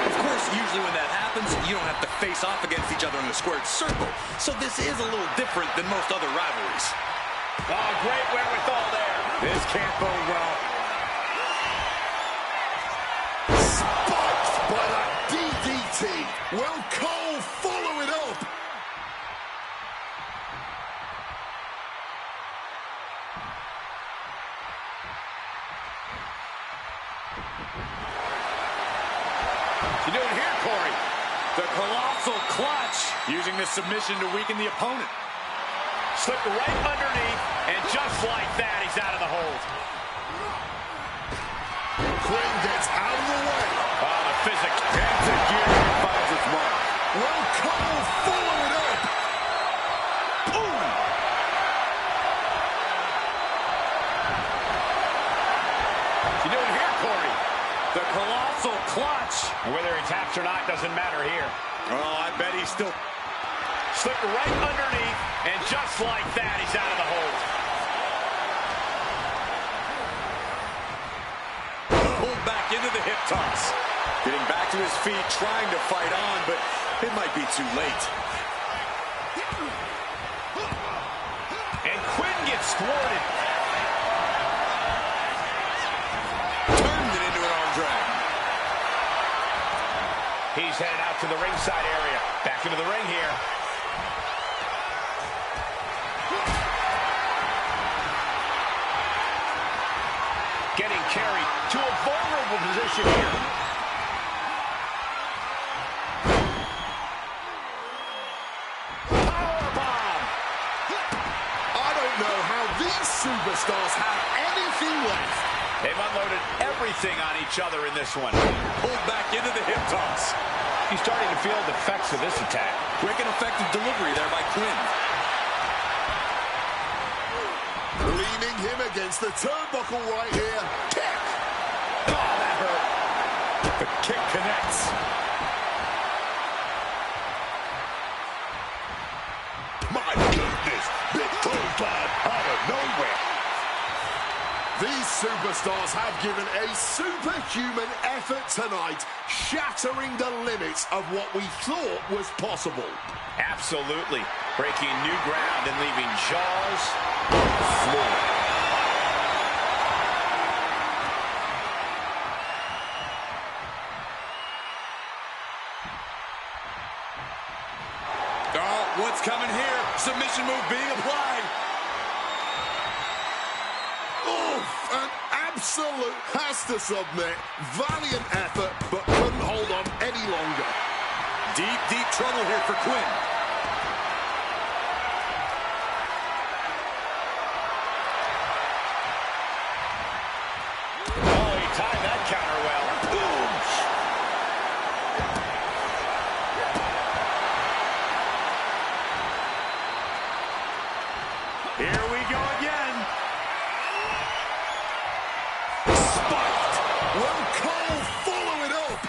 Of course, usually when that happens, you don't have to face off against each other in a squared circle. So this is a little different than most other rivalries. Oh, great wherewithal there. This can't bode well. Spiked by that DDT. Will Cole follow it up? What's he doing here, Corey? The colossal clutch, using the submission to weaken the opponent. Slipped right underneath, and just like that, he's out of the hold. Quinn gets out of the way. Oh, the physics. Into gear and finds its mark. Will Cole follow it up? Ooh! What's he doing here, Corey? The colossal clutch. And whether he taps or not doesn't matter here. Oh, I bet he's still... Slipped right underneath, and just like that, he's out of the hold. Pulled back into the hip toss. Getting back to his feet, trying to fight on, but it might be too late. And Quinn gets thwarted. Turned it into an arm drag. He's headed out to the ringside area. Back into the ring here. Getting carried to a vulnerable position here. Powerbomb. I don't know how these superstars have anything left. They've unloaded everything on each other in this one. Pulled back into the hip toss. He's starting to feel the effects of this attack. Quick and effective delivery there by Quinn. Leaning him against the turnbuckle right here. Kick. Oh, that hurt. The kick connects. My goodness, big clothesline out of nowhere. These superstars have given a superhuman effort tonight, shattering the limits of what we thought was possible. Absolutely. Breaking new ground and leaving jaws on the floor. Oh, what's coming here? Submission move being applied. An absolute has to submit. Valiant effort, but couldn't hold on any longer. Deep, deep trouble here for Quinn. Oh, he timed that counter well. Boom! Here we go again. Will Cole follow it up?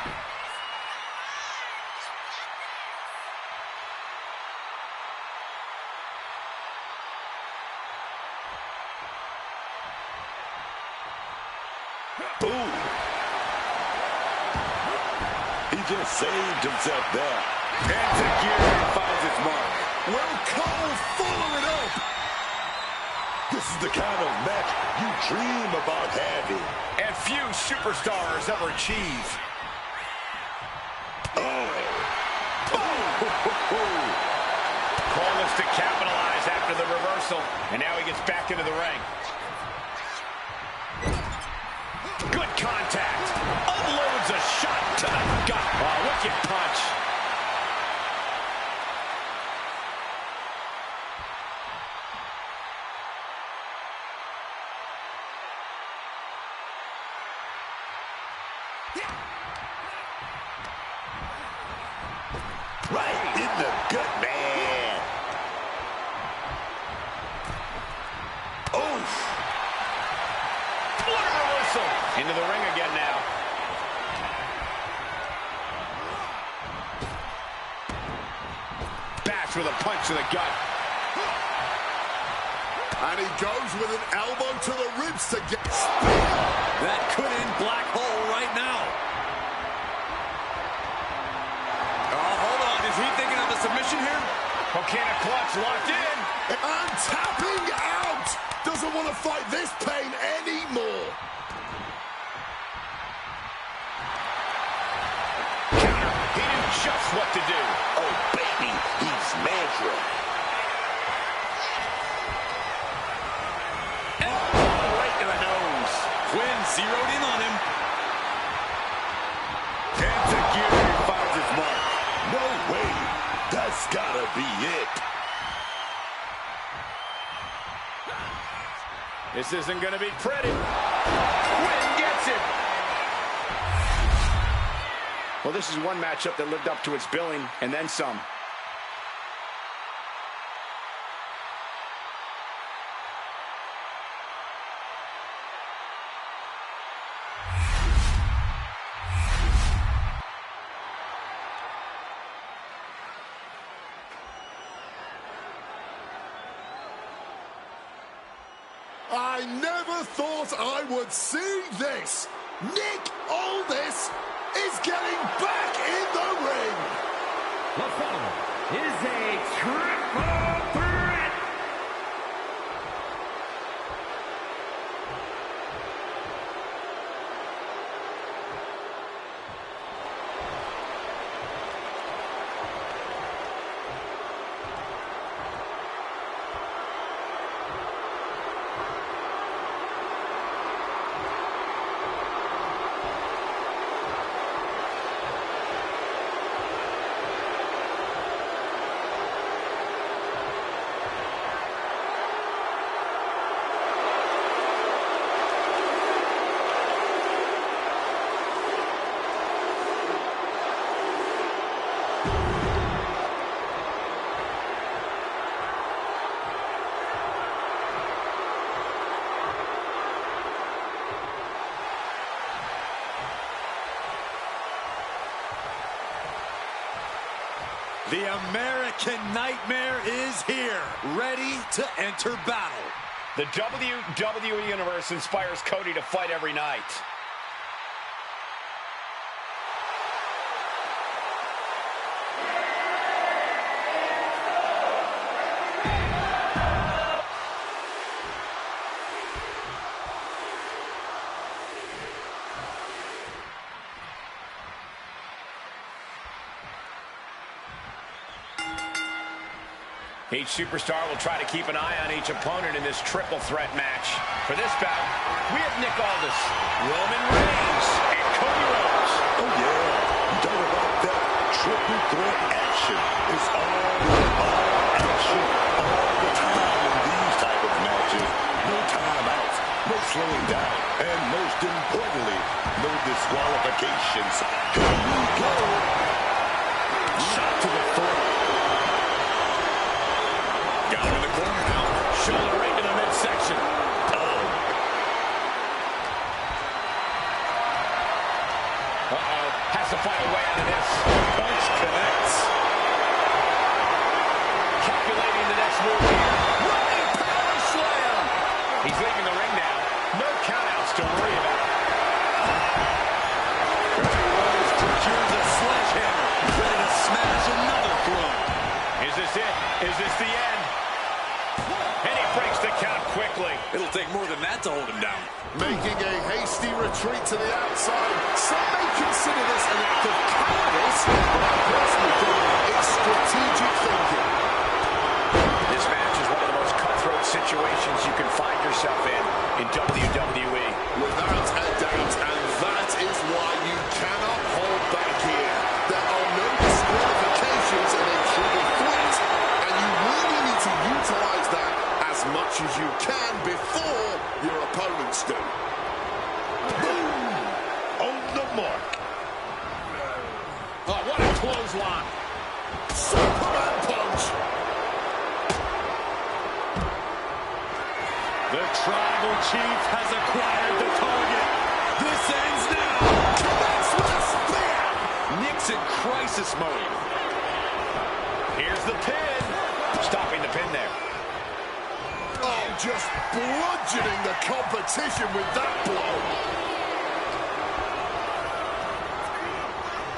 Boom. He just saved himself there. Enzuigiri finds its mark. Will Cole follow it up? This is the kind of match you dream about having. And few superstars ever achieve. Oh. Cole is to capitalize after the reversal. And now he gets back into the ring. Good contact. Unloads a shot to the gut. Oh, wicked punch. Right in the gut, man. Oof. What a reversal. Into the ring again now. Bash with a punch to the gut. And he goes with an elbow to the ribs to get speed. That could end Black Hole right now. Oh, hold on. Is he thinking of a submission here? Coquina clutch locked in. And tapping out. Doesn't want to fight this pain anymore. Counter. He knew just what to do. Oh, baby, he's Mantra. Right to the nose. Quinn zeroed in on him. Enzuigiri finds his mark. No way. That's gotta be it. This isn't going to be pretty. Quinn gets it. Well, this is one matchup that lived up to its billing and then some. I never thought I would see this. Nick Aldis is getting back in the ring. The following is a triple threat. The American Nightmare is here, ready to enter battle. The WWE Universe inspires Cody to fight every night. Each superstar will try to keep an eye on each opponent in this triple threat match. For this bout, we have Nick Aldis, Roman Reigns, and Cody Rhodes. Oh yeah, you talk about that triple threat action. It's all action all the time in these type of matches. No timeouts, no slowing down, and most importantly, no disqualifications. Here we go. Shot to the throat. Down in the corner now. Shoulder right to the midsection. Uh-oh. Has to find a way out of this. Punch connects. Calculating the next move here. Running power slam. He's leaving the ring now. No countouts to worry about. Rhodes procures a sledgehammer. Ready to smash another throne. Is this it? Is this the end? And he breaks the count quickly. It'll take more than that to hold him down. Making a hasty retreat to the outside. Some may consider this an act of cowardice, but I personally think it's strategic thinking. This match is one of the most cutthroat situations you can find yourself in WWE. Without a doubt, and that is why you cannot hold back here. There are no disqualifications in a triple threat, and you really need to utilize that as much as you can before your opponents do. Boom! On the mark. Oh, what a clothesline. Superman punch. The Tribal Chief has acquired the target. This ends now. Connects with a spear. Nick's in crisis mode. Here's the pin. Stopping the pin there. Oh, just bludgeoning the competition with that blow.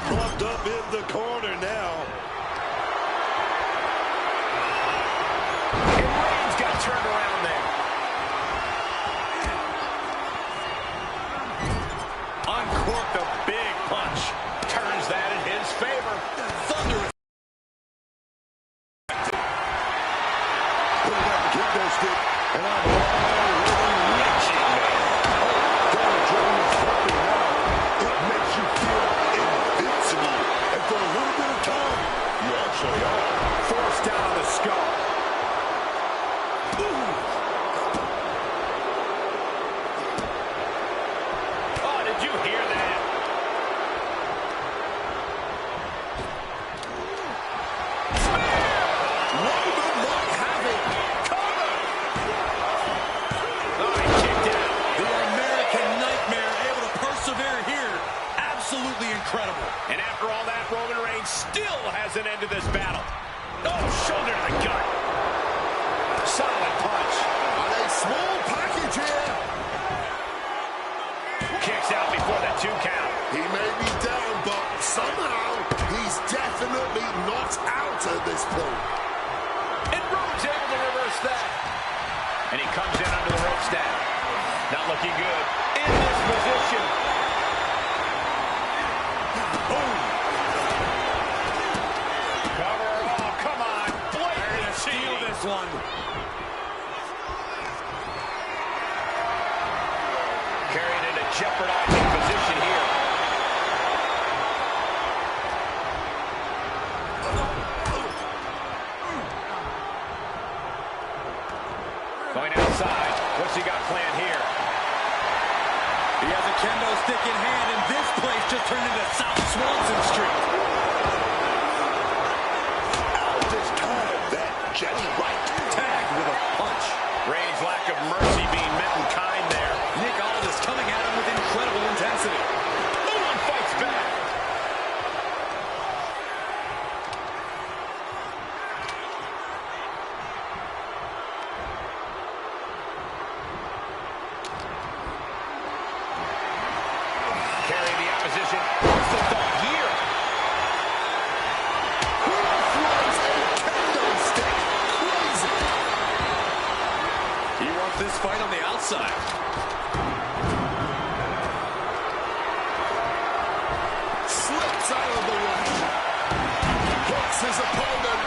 Plugged up in the corner now. And Reigns got turned around there. Uncorked a big punch. Turns that in his favor. Thunderous. Put it up the kendo stick, and I'm already reaching, man. Oh, Donald Jones is helping now. It makes you feel invincible. And for a little bit of time, you actually are. Forced down on the skull. Oh, did you hear that? Roman might have it. Cover. Oh, he kicked out. The American Nightmare able to persevere here. Absolutely incredible. And after all that, Roman Reigns still hasn't ended this battle. Oh, shoulder to the gut. Solid punch. And a small package here. Kicks out before the 2 count. He may be down, but somehow he's definitely not out at this point. And Rhodes able to reverse that. And he comes in under the rope snap. Not looking good. In this position. Boom. Cover. Oh, come on. Blatant Steal cheating. this one. Carried into jeopardizing position here. Going outside. What's he got planned here? He has a kendo stick in hand, and this place just turned into South Swanson Street. Aldis timed that just right. Tagged with a punch. Reigns' lack of mercy being met in kind there. Nick Aldis coming at him with incredible intensity. No one fights back. decision. What's the thought here? Throws a kendo stick. Crazy. He wants this fight on the outside. Slips out of the way. Hits his opponent.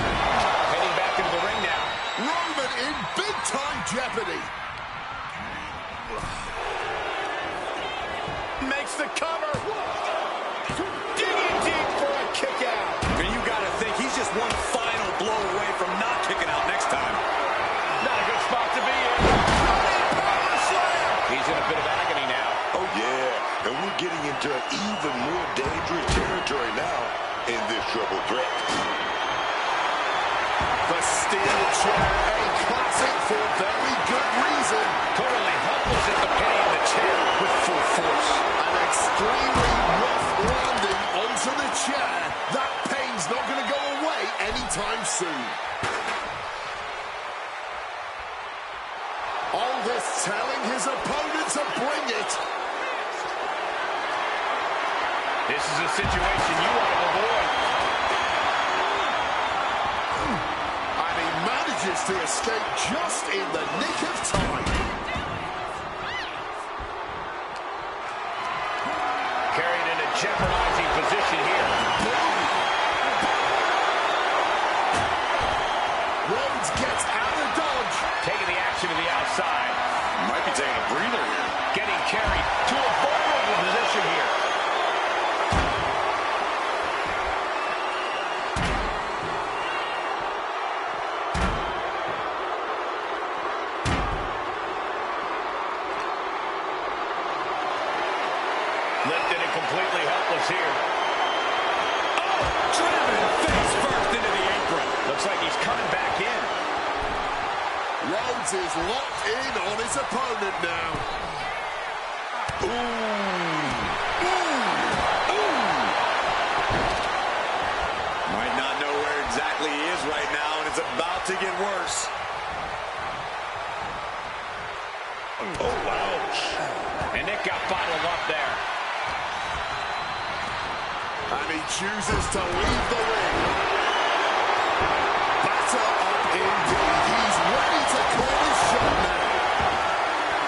Heading back into the ring now. Roman in big-time jeopardy. Makes the cover. Digging deep for a kick out. I mean, you got to think he's just one final blow away from not kicking out next time. Not a good spot to be in. Power slam. He's in a bit of agony now. Oh, yeah. And we're getting into an even more dangerous territory now in this triple threat. The steel chair, a classic for very good reason. Totally helpless at the pain in the chair with full force. An extremely rough landing onto the chair. That pain's not going to go away anytime soon. Aldous telling his opponent to bring it. This is a situation you want to avoid. And he manages to escape just in the nick of time. Carried in a jeopardizing position here. Rhodes gets out of dodge. Taking the action to the outside. Might be taking a breather here. Getting carried to a vulnerable position here. Lifted and completely helpless here. Oh, driven face first into the apron. Looks like he's coming back in. Rhodes is locked in on his opponent now. Ooh. Ooh. Ooh. Might not know where exactly he is right now, and it's about to get worse. Oh, ouch. And Nick got bottled up there. And he chooses to leave the ring. Batter up indeed. He's ready to call his shot now.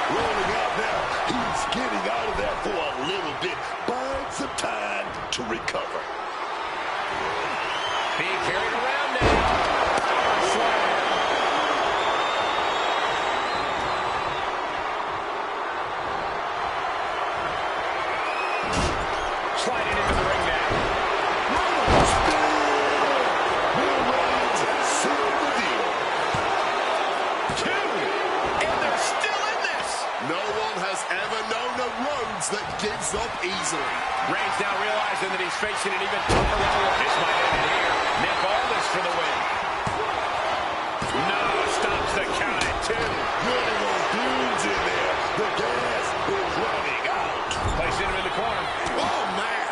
Rolling out now. He's getting out of there for a little bit. Buying some time to recover. Being carried around now. Slam. Sliding into the ring now. Seal the deal. Two. And they're still in this. No one has ever known a Rhodes that gives up easily. Reigns now realizing that he's facing an even tougher level. This might end it here. Nick Aldis for the win. No, stops the count at two. Getting those dudes in there. The gas is running out. Placing him in the corner. Oh, man.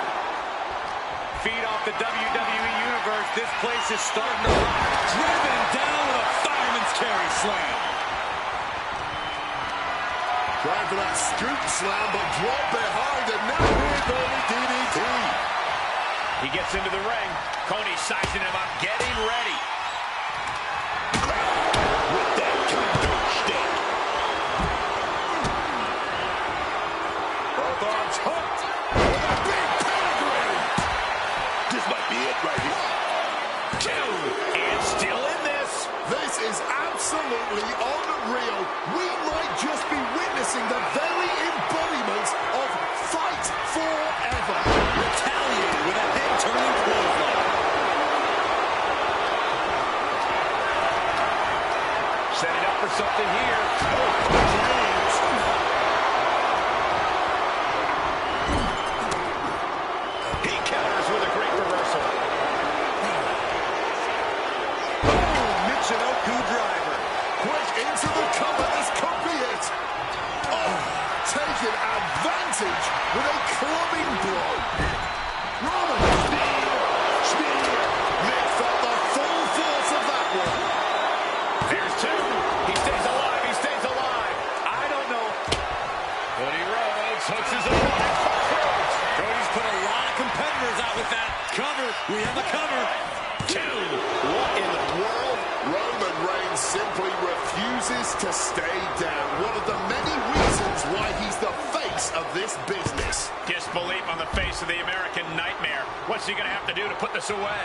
Feed off the WWE Universe. This place is starting to rock. Driven down with a fireman's carry slam. Trying for that scoop slam, but drop behind, and now we're going to DDT. He gets into the ring. Cody sizing him up, getting ready. With that kendo stick. Both arms hooked with a big pedigree. This might be it right here. Two. And still in this. This is absolutely unreal. We might just be witnessing the very embodiment of fight forever. Retaliated with a head-turning clothesline. Setting up for something here. Oh, he counters with a great reversal. Michinoku driver. Quick into the cover. This could be it. Oh, taking advantage with a clubbing blow. Roman spear. Nick felt the full force of that one. There's two. He stays alive. He stays alive. I don't know. Cody Rhodes hooks his opponent. Cody's put a lot We have a cover. 2. What in the world? Roman Reigns simply refuses to stay down. One of the many reasons why he's the face of this business. Disbelief on the face of the American Nightmare. What's he going to have to do to put this away?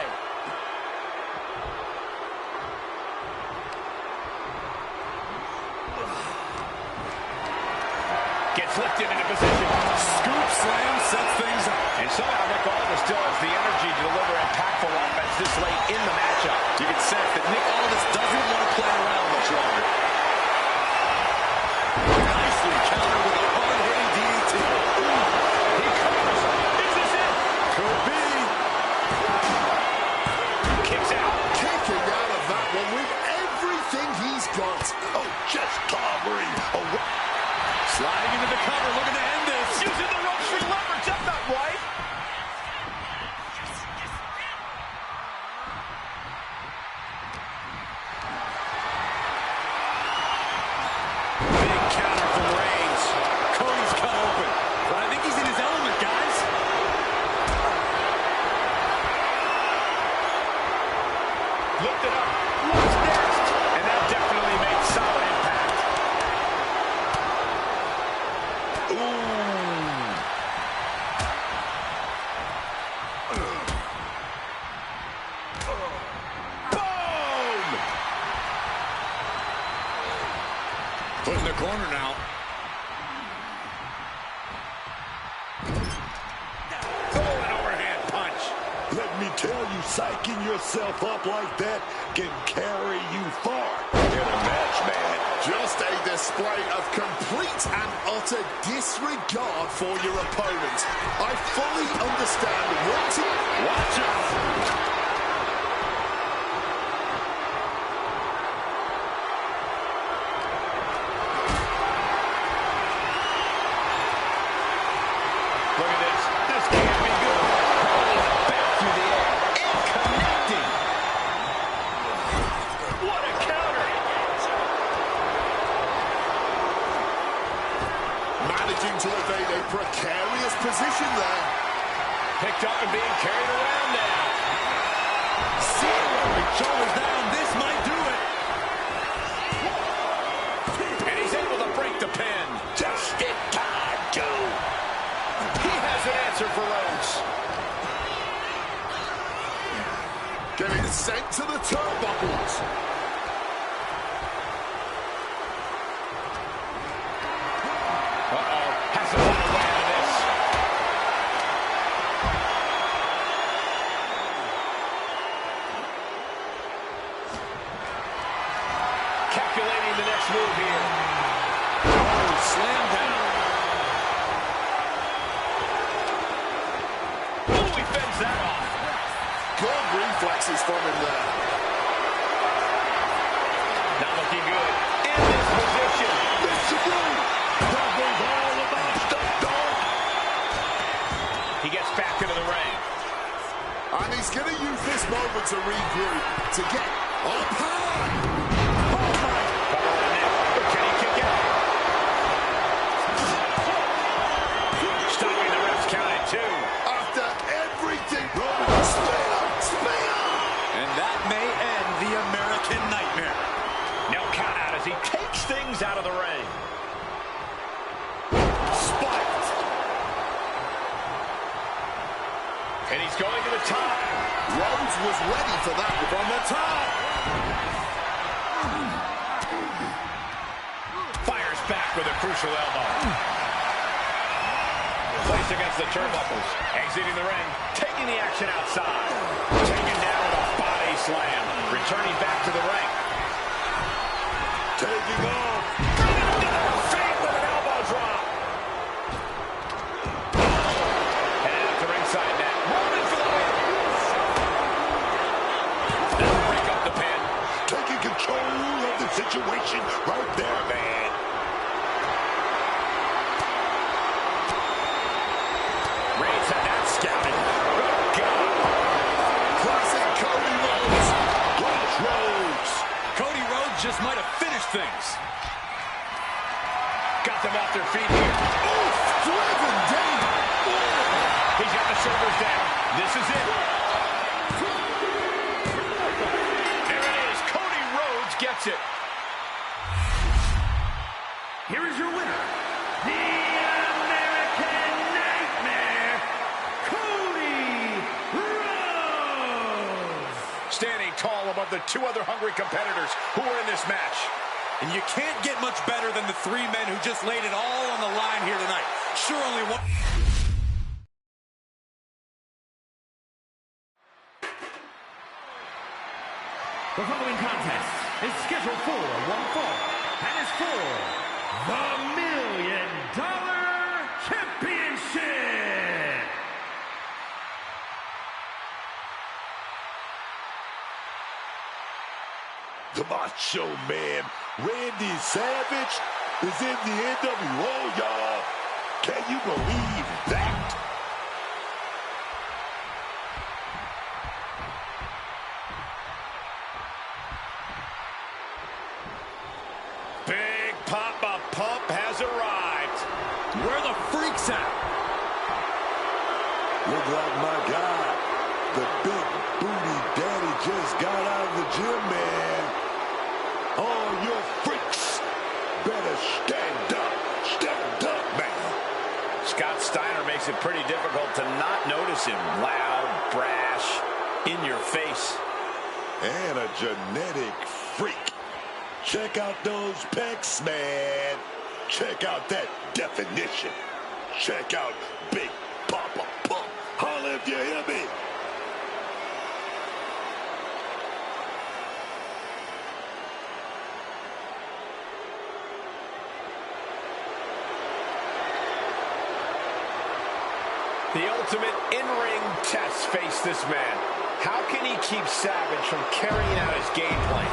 Gets lifted into position. Scoop slam sets things up. And somehow Nick Aldis still has the energy to deliver impactful offense this late in the matchup. You can sense that Nick Aldis doesn't want to play around much longer. Nicely countered with a hard-hitting DDT. He covers. Is this it? Could be. Kicks out. Kicking out of that one with everything he's got. Oh, just covering. Oh, Sliding into the cover, looking to end this. Using the ropes for leverage. That's not right. Big counter from Reigns. Cody's cut open. But I think he's in his element, guys. Looked it up. What's next? And that definitely made solid impact. Boom! Put in the corner now. Oh, an overhand punch. let me tell you, psyching yourself up like that can carry you far in a match, man. Just a display of complete and utter disregard for your opponent. I fully understand wanting... Watch out. Look at this. This can't be good. Oh, back through the air. And connecting. What a counter. Managing to evade a precarious position there. Picked up and being carried around now. Shoulders down. This might do it. And he's able to break the pin. Just in time, too. He has an answer for Rhodes. Getting sent to the turnbuckles. Uh-oh. Has to find a way out of this. Calculating the next move here. Oh, slam down. Oh, he fends that off. Good reflexes from him there. Not looking good. In this position. This should do. That was all about stuff, dog. He gets back into the ring. And he's going to use this moment to regroup, to get up high. Can he kick out? Stopping the ref's count at 2. After everything, Roman, spear. And that may end the American Nightmare. No count out as he takes things out of the ring. Spiked. And he's going to the top. Rhodes was ready for that From the top. Fires back with a crucial elbow. Placed against the turnbuckles. Exiting the ring. Taking the action outside. Taken down with a body slam. Returning back to the ring. Taking off. Bringing him to the feet with an elbow drop. Headed out to ringside now. Roman for the win. That'll break up the pin. Taking control of the situation right there, man. Reigns had that scouted. Oh, God. classic Cody Rhodes. Crossroads. Cody Rhodes just might have finished things. Got them off their feet here. Oof, driven down. He's got the shoulders down. This is it. likes it. Here is your winner, the American Nightmare, Cody Rhodes. Standing tall above the two other hungry competitors who are in this match. And you can't get much better than the three men who just laid it all on the line here tonight. Sure, only one. The following contest is scheduled for one fall and is for the $1 Million Championship. The Macho Man, Randy Savage, is in the NWO, y'all. Can you believe that? Big Papa Pump has arrived. Where the freaks at? Look like my guy, the big booty daddy, just got out of the gym, man. All your freaks better stand up, man. Scott Steiner makes it pretty difficult to not notice him. Loud, brash, in your face. And a genetic freak. Check out those pecs, man. Check out that definition. Check out Big Papa Pump. Holla if you hear me. The ultimate in-ring test face this man. How can he keep Savage from carrying out his game plan?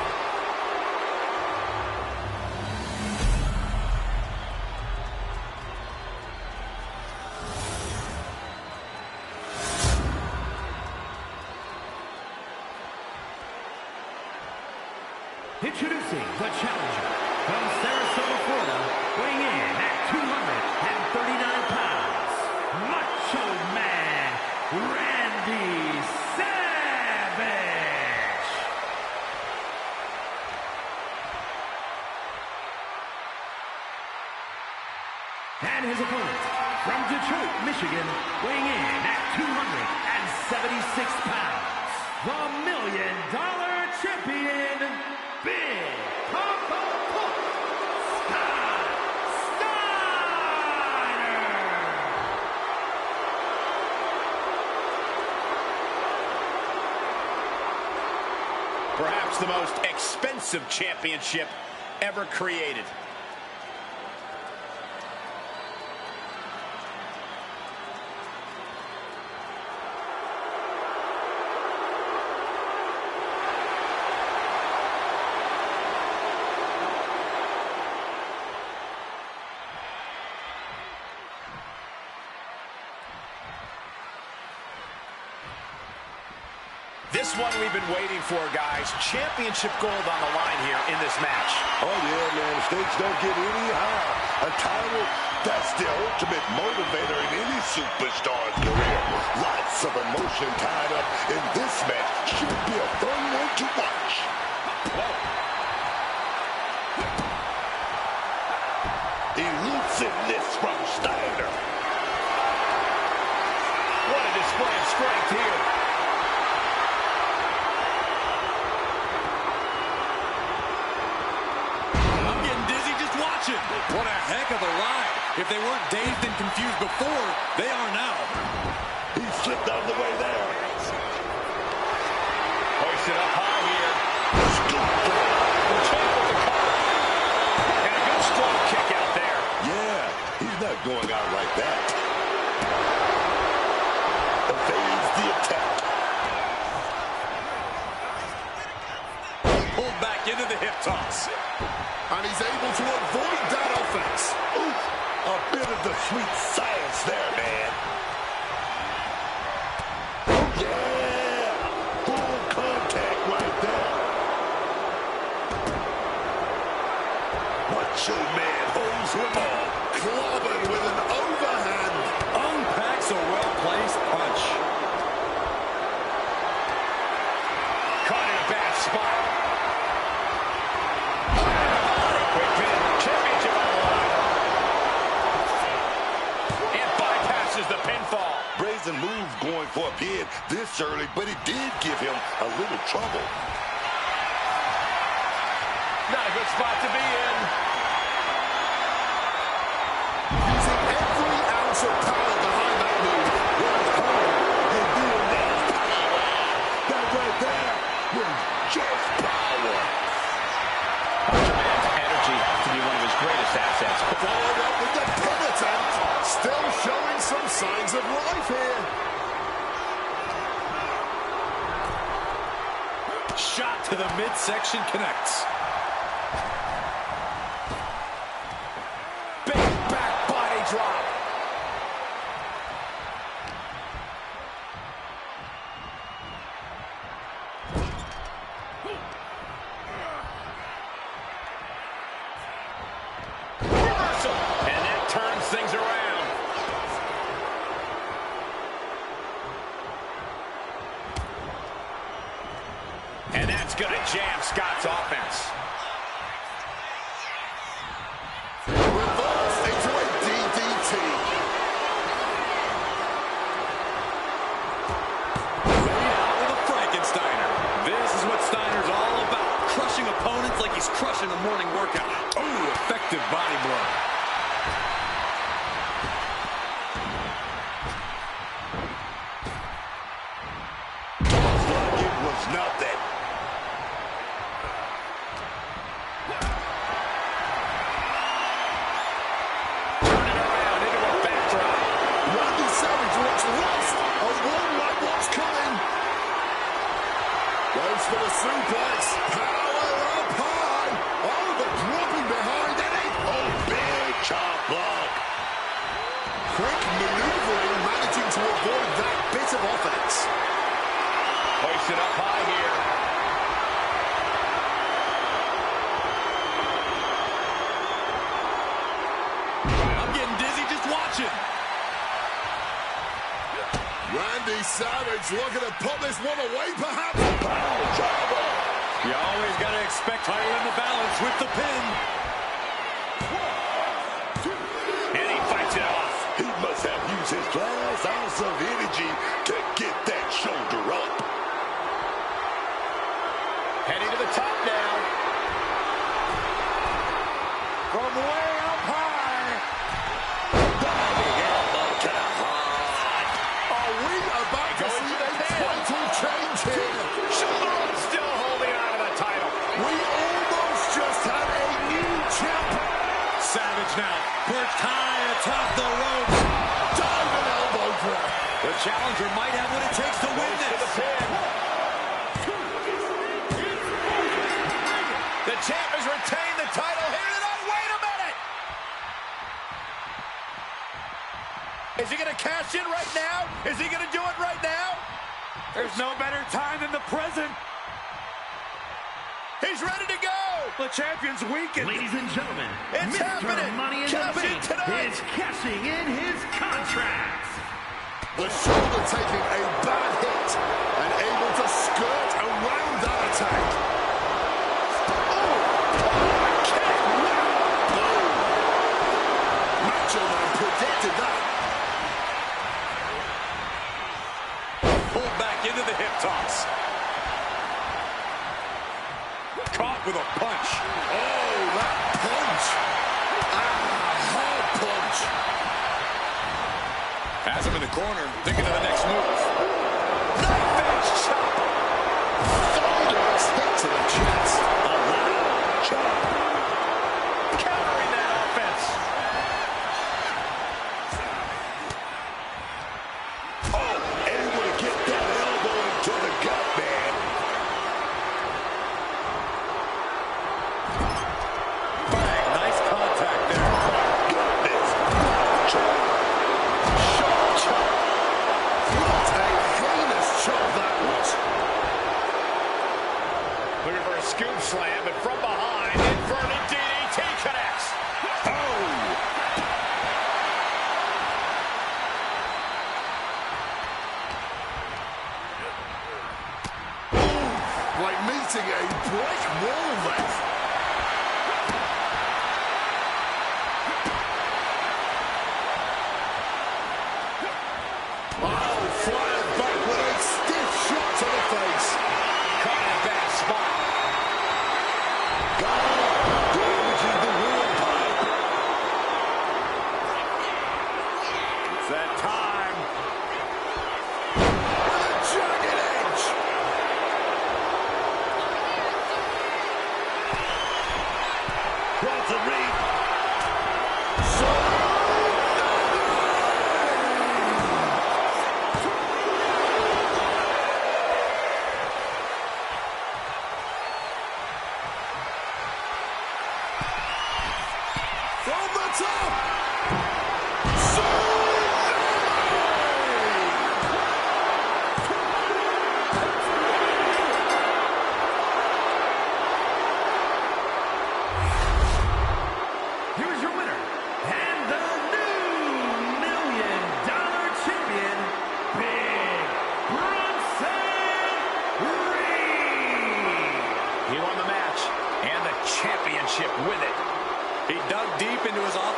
Introducing the challenger from Sarasota, Florida, weighing in at 239 pounds, Macho Man, Randy Savage. And his opponent from Detroit, Michigan, weighing in at 276 pounds, the $1 Million Champion, Big Papa Pump, Scott Steiner. Perhaps the most expensive championship ever created. This one we've been waiting for, guys. Championship gold on the line here in this match. Oh, yeah, man. The stakes don't get any higher. A title, that's the ultimate motivator in any superstar's career. Lots of emotion tied up in this match. Should be a fun one to watch. Whoa. Elusiveness from Steiner. What a display of strength here. What a heck of a ride. If they weren't dazed and confused before, they are now. He slipped out of the way there. Hoisted up high here. Champ with the cover. And a good strong kick out there. Yeah, he's not going out like that. Evades the attack. Pulled back into the hip toss. And he's able to avoid that offense. Ooh, a bit of the sweet science there, man. Yeah, full contact right there. Macho Man holds him on, clobbered with an overhand. Unpacks a well-placed punch. Caught in a bad spot. jump in this early, but it did give him a little trouble. Not a good spot to be in. Using every ounce of power behind that move. You're doing that power. That right there was just power. Macho Man's energy has to be one of his greatest assets. Followed up with the pin attempt. Still showing some signs of life here. Shot to the midsection connects. Big back body drop. Reversal. And that turns things around. And that's going to jam Scott's offense. Reversed into a DDT. Laid out with a Frankensteiner. This is what Steiner's all about. Crushing opponents like he's crushing a morning workout. Oh, effective body blow. It was nothing. Turning around into a backdrop. Randy Savage looks lost. A one like what's coming. Goes for the suplex. Power up high. Oh, the dropping behind it. Oh, big chop block. Quick maneuvering, managing to avoid that bit of offense. Hoisted up high here. I'm getting dizzy just watching. Randy Savage looking to put this one away, perhaps. Power driver. You always got to expect title in the balance with the pin. And he fights it off. He must have used his last ounce of energy to get that shoulder up. Heading to the top now. From way up high. Diving elbow to the heart. Are we about to see a title change here? Shoulder up, still holding on to the title. We almost just had a new champ. Savage now perched high atop the ropes. Diving elbow drop. The challenger might have what it takes to win To the this. pin. The champ has retained the title here tonight. Wait a minute! Is he going to cash in right now? Is he going to do it right now? There's no better time than the present. He's ready to go! The champion's weakened. Ladies and gentlemen, It's Mr. happening. Money in Cash the in Bank tonight. is cashing in his contract. The shoulder taking a bad hit and able to skirt around that attack. Macho Man predicted that. Pulled back into the hip toss. Caught with a punch. Oh, that punch. Hard punch. Has him in the corner, thinking of the next move. Knife edge chop. Thunderous hit to the chest. A loud chop. Countering that offense. Oh, able to get that elbow into the gut, man. Bang, nice contact there. Goodness. Chop. Sharp chop. What a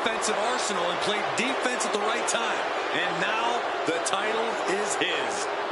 offensive arsenal and played defense at the right time. And now the title is his.